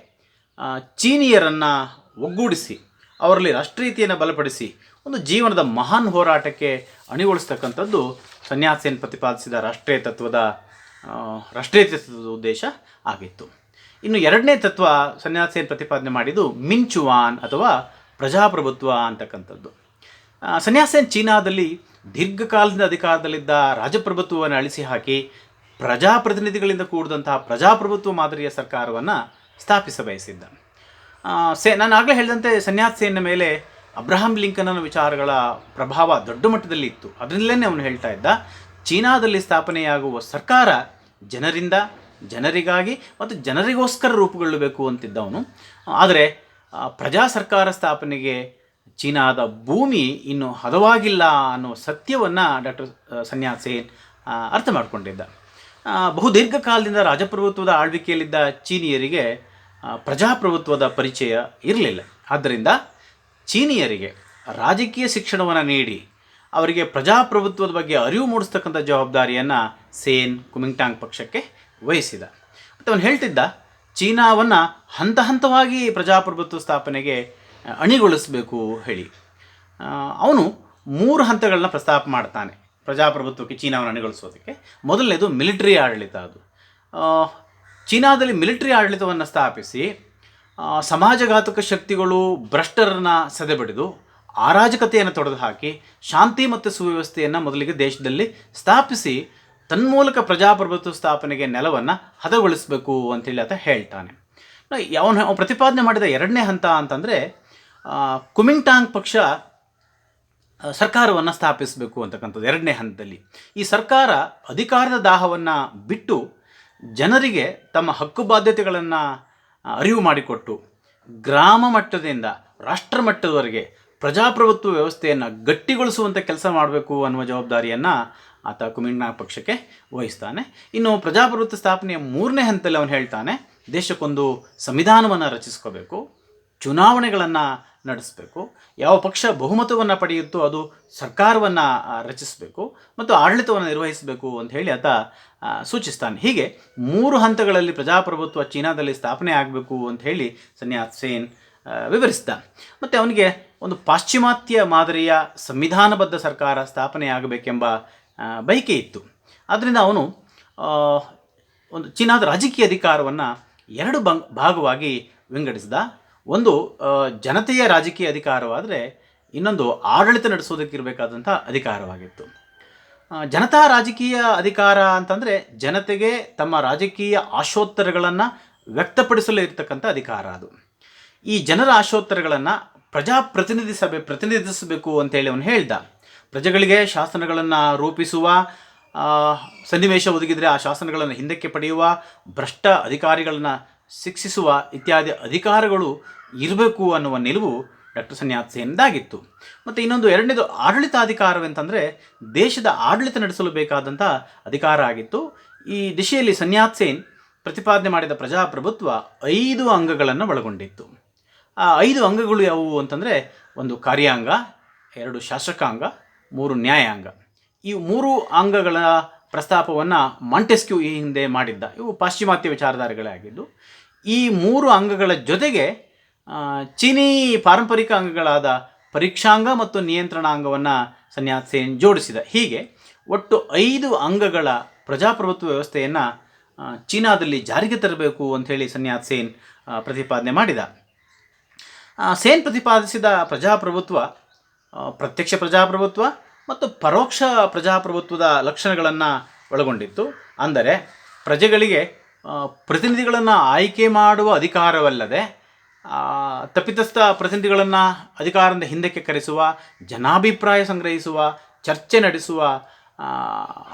ಚೀನಿಯರನ್ನು ಒಗ್ಗೂಡಿಸಿ ಅವರಲ್ಲಿ ರಾಷ್ಟ್ರೀಯತೆಯನ್ನು ಬಲಪಡಿಸಿ ಒಂದು ಜೀವನದ ಮಹಾನ್ ಹೋರಾಟಕ್ಕೆ ಅಣಿಗೊಳಿಸ್ತಕ್ಕಂಥದ್ದು ಸನ್ಯಾತ್ ಸೇನ್ ಪ್ರತಿಪಾದಿಸಿದ ರಾಷ್ಟ್ರೀಯತೆ ತತ್ವದ ಉದ್ದೇಶ ಆಗಿತ್ತು. ಇನ್ನು ಎರಡನೇ ತತ್ವ ಸನ್ಯಾತ್ ಸೇನ್ ಪ್ರತಿಪಾದನೆ ಮಾಡಿದ್ದು ಮಿಂಚುವಾನ್ ಅಥವಾ ಪ್ರಜಾಪ್ರಭುತ್ವ ಅಂತಕ್ಕಂಥದ್ದು. ಸನ್ಯಾತ್ ಸೇನ್ ಚೀನಾದಲ್ಲಿ ದೀರ್ಘಕಾಲದಿಂದ ಅಧಿಕಾರದಲ್ಲಿದ್ದ ರಾಜಪ್ರಭುತ್ವವನ್ನು ಅಳಿಸಿ ಹಾಕಿ ಪ್ರಜಾಪ್ರತಿನಿಧಿಗಳಿಂದ ಕೂಡಿದಂತಹ ಪ್ರಜಾಪ್ರಭುತ್ವ ಮಾದರಿಯ ಸರ್ಕಾರವನ್ನು ಸ್ಥಾಪಿಸ ಬಯಸಿದ್ದ. ನಾನು ಆಗಲೇ ಹೇಳಿದಂತೆ ಸನ್ಯಾತ್ ಸೇನ್ನ ಮೇಲೆ ಅಬ್ರಹಾಂ ಲಿಂಕನ್ನ ವಿಚಾರಗಳ ಪ್ರಭಾವ ದೊಡ್ಡ ಮಟ್ಟದಲ್ಲಿ ಇತ್ತು. ಅದರಿಂದಲೇ ಅವನು ಹೇಳ್ತಾ ಇದ್ದ, ಚೀನಾದಲ್ಲಿ ಸ್ಥಾಪನೆಯಾಗುವ ಸರ್ಕಾರ ಜನರಿಂದ, ಜನರಿಗಾಗಿ ಮತ್ತು ಜನರಿಗೋಸ್ಕರ ರೂಪುಗೊಳ್ಳಬೇಕು ಅಂತಿದ್ದವನು. ಆದರೆ ಪ್ರಜಾ ಸರ್ಕಾರ ಸ್ಥಾಪನೆಗೆ ಚೀನಾದ ಭೂಮಿ ಇನ್ನೂ ಹದವಾಗಿಲ್ಲ ಅನ್ನೋ ಸತ್ಯವನ್ನು ಡಾಕ್ಟರ್ ಸನ್ಯಾತ್ ಸೇನ್ ಅರ್ಥ ಮಾಡಿಕೊಂಡಿದ್ದ. ಬಹು ದೀರ್ಘಕಾಲದಿಂದ ರಾಜಪ್ರಭುತ್ವದ ಆಳ್ವಿಕೆಯಲ್ಲಿದ್ದ ಚೀನಿಯರಿಗೆ ಪ್ರಜಾಪ್ರಭುತ್ವದ ಪರಿಚಯ ಇರಲಿಲ್ಲ. ಆದ್ದರಿಂದ ಚೀನಿಯರಿಗೆ ರಾಜಕೀಯ ಶಿಕ್ಷಣವನ್ನು ನೀಡಿ ಅವರಿಗೆ ಪ್ರಜಾಪ್ರಭುತ್ವದ ಬಗ್ಗೆ ಅರಿವು ಮೂಡಿಸ್ತಕ್ಕಂಥ ಜವಾಬ್ದಾರಿಯನ್ನು ಸೇನ್ ಕುಮಿಂಗ್ಟಾಂಗ್ ಪಕ್ಷಕ್ಕೆ ವಹಿಸಿದ. ಮತ್ತು ಅವನು ಹೇಳ್ತಿದ್ದ, ಚೀನಾವನ್ನು ಹಂತ ಹಂತವಾಗಿ ಪ್ರಜಾಪ್ರಭುತ್ವ ಸ್ಥಾಪನೆಗೆ ಅಣಿಗೊಳಿಸಬೇಕು ಹೇಳಿ. ಅವನು 3 ಹಂತಗಳನ್ನ ಪ್ರಸ್ತಾಪ ಮಾಡ್ತಾನೆ ಪ್ರಜಾಪ್ರಭುತ್ವಕ್ಕೆ ಚೀನಾವನ್ನು ಅಣಿಗೊಳಿಸೋದಕ್ಕೆ. ಮೊದಲನೇದು ಮಿಲಿಟರಿ ಆಡಳಿತ. ಅದು ಚೀನಾದಲ್ಲಿ ಮಿಲಿಟರಿ ಆಡಳಿತವನ್ನು ಸ್ಥಾಪಿಸಿ ಸಮಾಜಘಾತಕ ಶಕ್ತಿಗಳು ಭ್ರಷ್ಟರನ್ನು ಸದೆಬಡಿದು ಅರಾಜಕತೆಯನ್ನು ತೊಡೆದು ಹಾಕಿ ಶಾಂತಿ ಮತ್ತು ಸುವ್ಯವಸ್ಥೆಯನ್ನು ಮೊದಲಿಗೆ ದೇಶದಲ್ಲಿ ಸ್ಥಾಪಿಸಿ ತನ್ಮೂಲಕ ಪ್ರಜಾಪ್ರಭುತ್ವ ಸ್ಥಾಪನೆಗೆ ನೆಲವನ್ನು ಹದಗೊಳಿಸಬೇಕು ಅಂತೇಳಿ ಆತ ಹೇಳ್ತಾನೆ. ಅವನು ಪ್ರತಿಪಾದನೆ ಮಾಡಿದ ಎರಡನೇ ಹಂತ ಅಂತಂದರೆ ಕುಮಿಂಗ್ಟಾಂಗ್ ಪಕ್ಷ ಸರ್ಕಾರವನ್ನು ಸ್ಥಾಪಿಸಬೇಕು ಅಂತಕ್ಕಂಥದ್ದು ಎರಡನೇ ಹಂತದಲ್ಲಿ. ಈ ಸರ್ಕಾರ ಅಧಿಕಾರದ ದಾಹವನ್ನು ಬಿಟ್ಟು ಜನರಿಗೆ ತಮ್ಮ ಹಕ್ಕು ಬಾಧ್ಯತೆಗಳನ್ನು ಅರಿವು ಮಾಡಿಕೊಟ್ಟು ಗ್ರಾಮ ಮಟ್ಟದಿಂದ ರಾಷ್ಟ್ರ ಮಟ್ಟದವರೆಗೆ ಪ್ರಜಾಪ್ರಭುತ್ವ ವ್ಯವಸ್ಥೆಯನ್ನು ಗಟ್ಟಿಗೊಳಿಸುವಂಥ ಕೆಲಸ ಮಾಡಬೇಕು ಅನ್ನುವ ಜವಾಬ್ದಾರಿಯನ್ನು ಆತ ಕುಮಿಂಗ್ಟಾಂಗ್ ಪಕ್ಷಕ್ಕೆ ವಹಿಸ್ತಾನೆ. ಇನ್ನು ಪ್ರಜಾಪ್ರಭುತ್ವ ಸ್ಥಾಪನೆಯ 3ನೇ ಹಂತದಲ್ಲಿ ಅವನು ಹೇಳ್ತಾನೆ, ದೇಶಕ್ಕೊಂದು ಸಂವಿಧಾನವನ್ನು ರಚಿಸ್ಕೋಬೇಕು, ಚುನಾವಣೆಗಳನ್ನು ನಡೆಸಬೇಕು, ಯಾವ ಪಕ್ಷ ಬಹುಮತವನ್ನು ಪಡೆಯುತ್ತೋ ಅದು ಸರ್ಕಾರವನ್ನು ರಚಿಸಬೇಕು ಮತ್ತು ಆಡಳಿತವನ್ನು ನಿರ್ವಹಿಸಬೇಕು ಅಂತ ಹೇಳಿ ಆತ ಸೂಚಿಸ್ತಾನೆ. ಹೀಗೆ 3 ಹಂತಗಳಲ್ಲಿ ಪ್ರಜಾಪ್ರಭುತ್ವ ಚೀನಾದಲ್ಲಿ ಸ್ಥಾಪನೆ ಆಗಬೇಕು ಅಂತ ಹೇಳಿ ಸನ್ಯಾತ್ ಸೇನ್ ವಿವರಿಸಿದ. ಮತ್ತು ಅವನಿಗೆ ಒಂದು ಪಾಶ್ಚಿಮಾತ್ಯ ಮಾದರಿಯ ಸಂವಿಧಾನಬದ್ಧ ಸರ್ಕಾರ ಸ್ಥಾಪನೆ ಆಗಬೇಕೆಂಬ ಬಯಕೆ ಇತ್ತು. ಆದ್ದರಿಂದ ಅವನು ಒಂದು ಚೀನಾದ ರಾಜಕೀಯ ಅಧಿಕಾರವನ್ನು 2 ಭಾಗವಾಗಿ ವಿಂಗಡಿಸಿದ. ಒಂದು ಜನತೆಯ ರಾಜಕೀಯ ಅಧಿಕಾರವಾದರೆ ಇನ್ನೊಂದು ಆಡಳಿತ ನಡೆಸೋದಕ್ಕಿರಬೇಕಾದಂಥ ಅಧಿಕಾರವಾಗಿತ್ತು. ಜನತಾ ರಾಜಕೀಯ ಅಧಿಕಾರ ಅಂತಂದರೆ ಜನತೆಗೆ ತಮ್ಮ ರಾಜಕೀಯ ಆಶೋತ್ತರಗಳನ್ನು ವ್ಯಕ್ತಪಡಿಸಲು ಇರತಕ್ಕಂಥ ಅಧಿಕಾರ. ಅದು ಈ ಜನರ ಆಶೋತ್ತರಗಳನ್ನು ಪ್ರಜಾಪ್ರತಿನಿಧಿ ಸಭೆ ಪ್ರತಿನಿಧಿಸಬೇಕು ಅಂತೇಳಿ ಅವನು ಹೇಳ್ದ. ಪ್ರಜೆಗಳಿಗೆ ಶಾಸನಗಳನ್ನು ರೂಪಿಸುವ ಸನ್ನಿವೇಶ ಒದಗಿದರೆ ಆ ಶಾಸನಗಳನ್ನು ಹಿಂದಕ್ಕೆ ಪಡೆಯುವ, ಭ್ರಷ್ಟ ಅಧಿಕಾರಿಗಳನ್ನು ಶಿಕ್ಷಿಸುವ ಇತ್ಯಾದಿ ಅಧಿಕಾರಗಳು ಇರಬೇಕು ಅನ್ನುವ ನಿಲುವು ಡಾಕ್ಟರ್ ಸನ್ಯಾತ್ ಸೇನ್ದಾಗಿತ್ತು. ಮತ್ತು ಇನ್ನೊಂದು ಎರಡನೇದು ಆಡಳಿತಾಧಿಕಾರವೆಂತಂದರೆ ದೇಶದ ಆಡಳಿತ ನಡೆಸಲು ಬೇಕಾದಂಥ ಅಧಿಕಾರ ಆಗಿತ್ತು. ಈ ದಿಶೆಯಲ್ಲಿ ಸನ್ಯಾತ್ ಸೇನ್ ಪ್ರತಿಪಾದನೆ ಮಾಡಿದ ಪ್ರಜಾಪ್ರಭುತ್ವ 5 ಅಂಗಗಳನ್ನು ಒಳಗೊಂಡಿತ್ತು. ಆ 5 ಅಂಗಗಳು ಯಾವುವು ಅಂತಂದರೆ, 1 ಕಾರ್ಯಾಂಗ, 2 ಶಾಸಕಾಂಗ, 3 ನ್ಯಾಯಾಂಗ. ಈ 3 ಅಂಗಗಳ ಪ್ರಸ್ತಾಪವನ್ನು ಮಾಂಟೆಸ್ಕ್ಯೂ ಈ ಹಿಂದೆ ಮಾಡಿದ್ದ. ಇವು ಪಾಶ್ಚಿಮಾತ್ಯ ವಿಚಾರಧಾರೆಗಳೇ ಆಗಿದ್ದು. ಈ 3 ಅಂಗಗಳ ಜೊತೆಗೆ ಚೀನಿ ಪಾರಂಪರಿಕ ಅಂಗಗಳಾದ ಪರೀಕ್ಷಾಂಗ ಮತ್ತು ನಿಯಂತ್ರಣಾಂಗವನ್ನು ಸನ್ಯಾತ್ ಸೇನ್ ಜೋಡಿಸಿದ. ಹೀಗೆ ಒಟ್ಟು 5 ಅಂಗಗಳ ಪ್ರಜಾಪ್ರಭುತ್ವ ವ್ಯವಸ್ಥೆಯನ್ನು ಚೀನಾದಲ್ಲಿ ಜಾರಿಗೆ ತರಬೇಕು ಅಂಥೇಳಿ ಸನ್ಯಾತ್ ಸೇನ್ ಪ್ರತಿಪಾದನೆ ಮಾಡಿದ. ಸೇನ್ ಪ್ರತಿಪಾದಿಸಿದ ಪ್ರಜಾಪ್ರಭುತ್ವ ಪ್ರತ್ಯಕ್ಷ ಪ್ರಜಾಪ್ರಭುತ್ವ ಮತ್ತು ಪರೋಕ್ಷ ಪ್ರಜಾಪ್ರಭುತ್ವದ ಲಕ್ಷಣಗಳನ್ನು ಒಳಗೊಂಡಿತ್ತು. ಅಂದರೆ ಪ್ರಜೆಗಳಿಗೆ ಪ್ರತಿನಿಧಿಗಳನ್ನು ಆಯ್ಕೆ ಮಾಡುವ ಅಧಿಕಾರವಲ್ಲದೆ ತಪ್ಪಿತಸ್ಥ ಪ್ರತಿನಿಧಿಗಳನ್ನು ಅಧಿಕಾರದಿಂದ ಹಿಂದಕ್ಕೆ ಕರೆಸುವ, ಜನಾಭಿಪ್ರಾಯ ಸಂಗ್ರಹಿಸುವ, ಚರ್ಚೆ ನಡೆಸುವ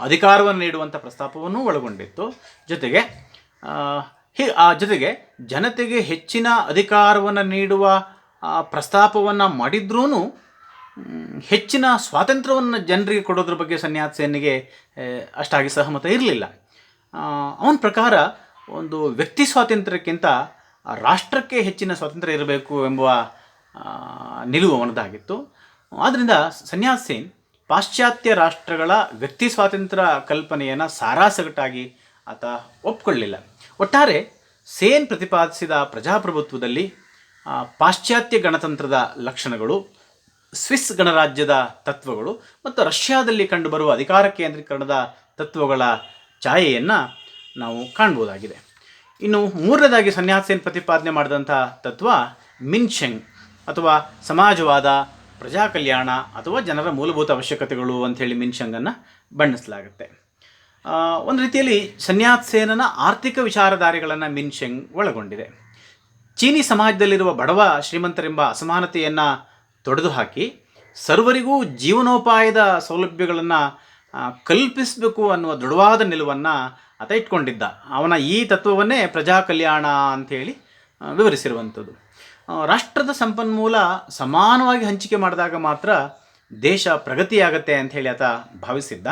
ಅಧಿಕಾರವನ್ನು ನೀಡುವಂಥ ಪ್ರಸ್ತಾಪವನ್ನು ಒಳಗೊಂಡಿತ್ತು. ಜೊತೆಗೆ ಜನತೆಗೆ ಹೆಚ್ಚಿನ ಅಧಿಕಾರವನ್ನು ನೀಡುವ ಪ್ರಸ್ತಾಪವನ್ನು ಮಾಡಿದ್ರೂ ಹೆಚ್ಚಿನ ಸ್ವಾತಂತ್ರ್ಯವನ್ನು ಜನರಿಗೆ ಕೊಡೋದ್ರ ಬಗ್ಗೆ ಸನ್ಯಾತ್ ಸೇನ್ಗೆ ಅಷ್ಟಾಗಿ ಸಹಮತ ಇರಲಿಲ್ಲ. ಅವನ ಪ್ರಕಾರ ಒಂದು ವ್ಯಕ್ತಿ ಸ್ವಾತಂತ್ರ್ಯಕ್ಕಿಂತ ರಾಷ್ಟ್ರಕ್ಕೆ ಹೆಚ್ಚಿನ ಸ್ವಾತಂತ್ರ್ಯ ಇರಬೇಕು ಎಂಬುವ ನಿಲುವು ಅವನದಾಗಿತ್ತು. ಆದ್ದರಿಂದ ಸನ್ಯಾತ್ ಸೇನ್ ಪಾಶ್ಚಾತ್ಯ ರಾಷ್ಟ್ರಗಳ ವ್ಯಕ್ತಿ ಸ್ವಾತಂತ್ರ್ಯ ಕಲ್ಪನೆಯನ್ನು ಸಾರಾಸಗಟಾಗಿ ಆತ ಒಪ್ಪಿಕೊಳ್ಳಲಿಲ್ಲ. ಒಟ್ಟಾರೆ ಸೇನ್ ಪ್ರತಿಪಾದಿಸಿದ ಪ್ರಜಾಪ್ರಭುತ್ವದಲ್ಲಿ ಪಾಶ್ಚಾತ್ಯ ಗಣತಂತ್ರದ ಲಕ್ಷಣಗಳು, ಸ್ವಿಸ್ ಗಣರಾಜ್ಯದ ತತ್ವಗಳು ಮತ್ತು ರಷ್ಯಾದಲ್ಲಿ ಕಂಡುಬರುವ ಅಧಿಕಾರ ಕೇಂದ್ರೀಕರಣದ ತತ್ವಗಳ ಛಾಯೆಯನ್ನು ನಾವು ಕಾಣ್ಬೋದಾಗಿದೆ. ಇನ್ನು ಮೂರನೇದಾಗಿ ಸನ್ಯಾತ್ ಸೇನ್ ಪ್ರತಿಪಾದನೆ ಮಾಡಿದಂಥ ತತ್ವ ಮಿನ್ಶೆಂಗ್ ಅಥವಾ ಸಮಾಜವಾದ, ಪ್ರಜಾ ಕಲ್ಯಾಣ ಅಥವಾ ಜನರ ಮೂಲಭೂತ ಅವಶ್ಯಕತೆಗಳು ಅಂಥೇಳಿ ಮಿನ್ಶೆಂಗನ್ನು ಬಣ್ಣಿಸಲಾಗುತ್ತೆ. ಒಂದು ರೀತಿಯಲ್ಲಿ ಸನ್ಯಾತ್ ಸೇನನ ಆರ್ಥಿಕ ವಿಚಾರಧಾರೆಗಳನ್ನು ಮಿನ್ಶೆಂಗ್ ಒಳಗೊಂಡಿದೆ. ಚೀನಿ ಸಮಾಜದಲ್ಲಿರುವ ಬಡವ ಶ್ರೀಮಂತರೆಂಬ ಅಸಮಾನತೆಯನ್ನು ತೊಡೆದುಹಾಕಿ ಸರ್ವರಿಗೂ ಜೀವನೋಪಾಯದ ಸೌಲಭ್ಯಗಳನ್ನು ಕಲ್ಪಿಸಬೇಕು ಅನ್ನುವ ದೃಢವಾದ ನಿಲುವನ್ನು ಆತ ಇಟ್ಕೊಂಡಿದ್ದ. ಅವನ ಈ ತತ್ವವನ್ನೇ ಪ್ರಜಾ ಕಲ್ಯಾಣ ಅಂಥೇಳಿ ವಿವರಿಸಿರುವಂಥದ್ದು. ರಾಷ್ಟ್ರದ ಸಂಪನ್ಮೂಲ ಸಮಾನವಾಗಿ ಹಂಚಿಕೆ ಮಾಡಿದಾಗ ಮಾತ್ರ ದೇಶ ಪ್ರಗತಿಯಾಗತ್ತೆ ಅಂಥೇಳಿ ಆತ ಭಾವಿಸಿದ್ದ.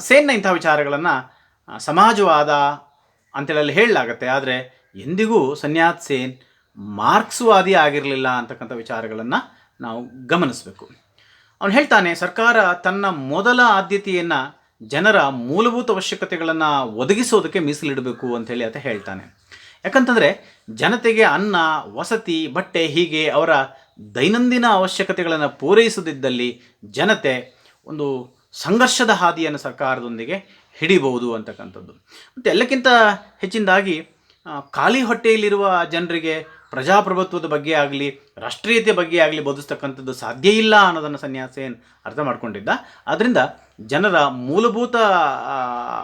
ಸೇನ್ನ ಇಂಥ ವಿಚಾರಗಳನ್ನು ಸಮಾಜವಾದ ಅಂತೇಳಿ ಹೇಳಲಾಗತ್ತೆ. ಆದರೆ ಎಂದಿಗೂ ಸನ್ಯಾತ್ ಸೇನ್ ಮಾರ್ಕ್ಸ್ವಾದಿ ಆಗಿರಲಿಲ್ಲ ಅಂತಕ್ಕಂಥ ವಿಚಾರಗಳನ್ನು ನಾವು ಗಮನಿಸಬೇಕು. ಅವನು ಹೇಳ್ತಾನೆ, ಸರ್ಕಾರ ತನ್ನ ಮೊದಲ ಆದ್ಯತೆಯನ್ನು ಜನರ ಮೂಲಭೂತ ಅವಶ್ಯಕತೆಗಳನ್ನು ಒದಗಿಸೋದಕ್ಕೆ ಮೀಸಲಿಡಬೇಕು ಅಂಥೇಳಿ ಆತ ಹೇಳ್ತಾನೆ. ಯಾಕಂತಂದರೆ ಜನತೆಗೆ ಅನ್ನ, ವಸತಿ, ಬಟ್ಟೆ ಹೀಗೆ ಅವರ ದೈನಂದಿನ ಅವಶ್ಯಕತೆಗಳನ್ನು ಪೂರೈಸದಿದ್ದಲ್ಲಿ ಜನತೆ ಒಂದು ಸಂಘರ್ಷದ ಹಾದಿಯನ್ನು ಸರ್ಕಾರದೊಂದಿಗೆ ಹಿಡಿಬಹುದು ಅಂತಕ್ಕಂಥದ್ದು. ಮತ್ತು ಎಲ್ಲಕ್ಕಿಂತ ಹೆಚ್ಚಿನದಾಗಿ ಖಾಲಿ ಹೊಟ್ಟೆಯಲ್ಲಿರುವ ಜನರಿಗೆ ಪ್ರಜಾಪ್ರಭುತ್ವದ ಬಗ್ಗೆ ಆಗಲಿ ರಾಷ್ಟ್ರೀಯತೆ ಬಗ್ಗೆ ಆಗಲಿ ಬೋಧಿಸ್ತಕ್ಕಂಥದ್ದು ಸಾಧ್ಯ ಇಲ್ಲ ಅನ್ನೋದನ್ನು ಸನ್ಯಾತ್ ಸೇನ್ ಅರ್ಥ ಮಾಡ್ಕೊಂಡಿದ್ದ. ಆದ್ದರಿಂದ ಜನರ ಮೂಲಭೂತ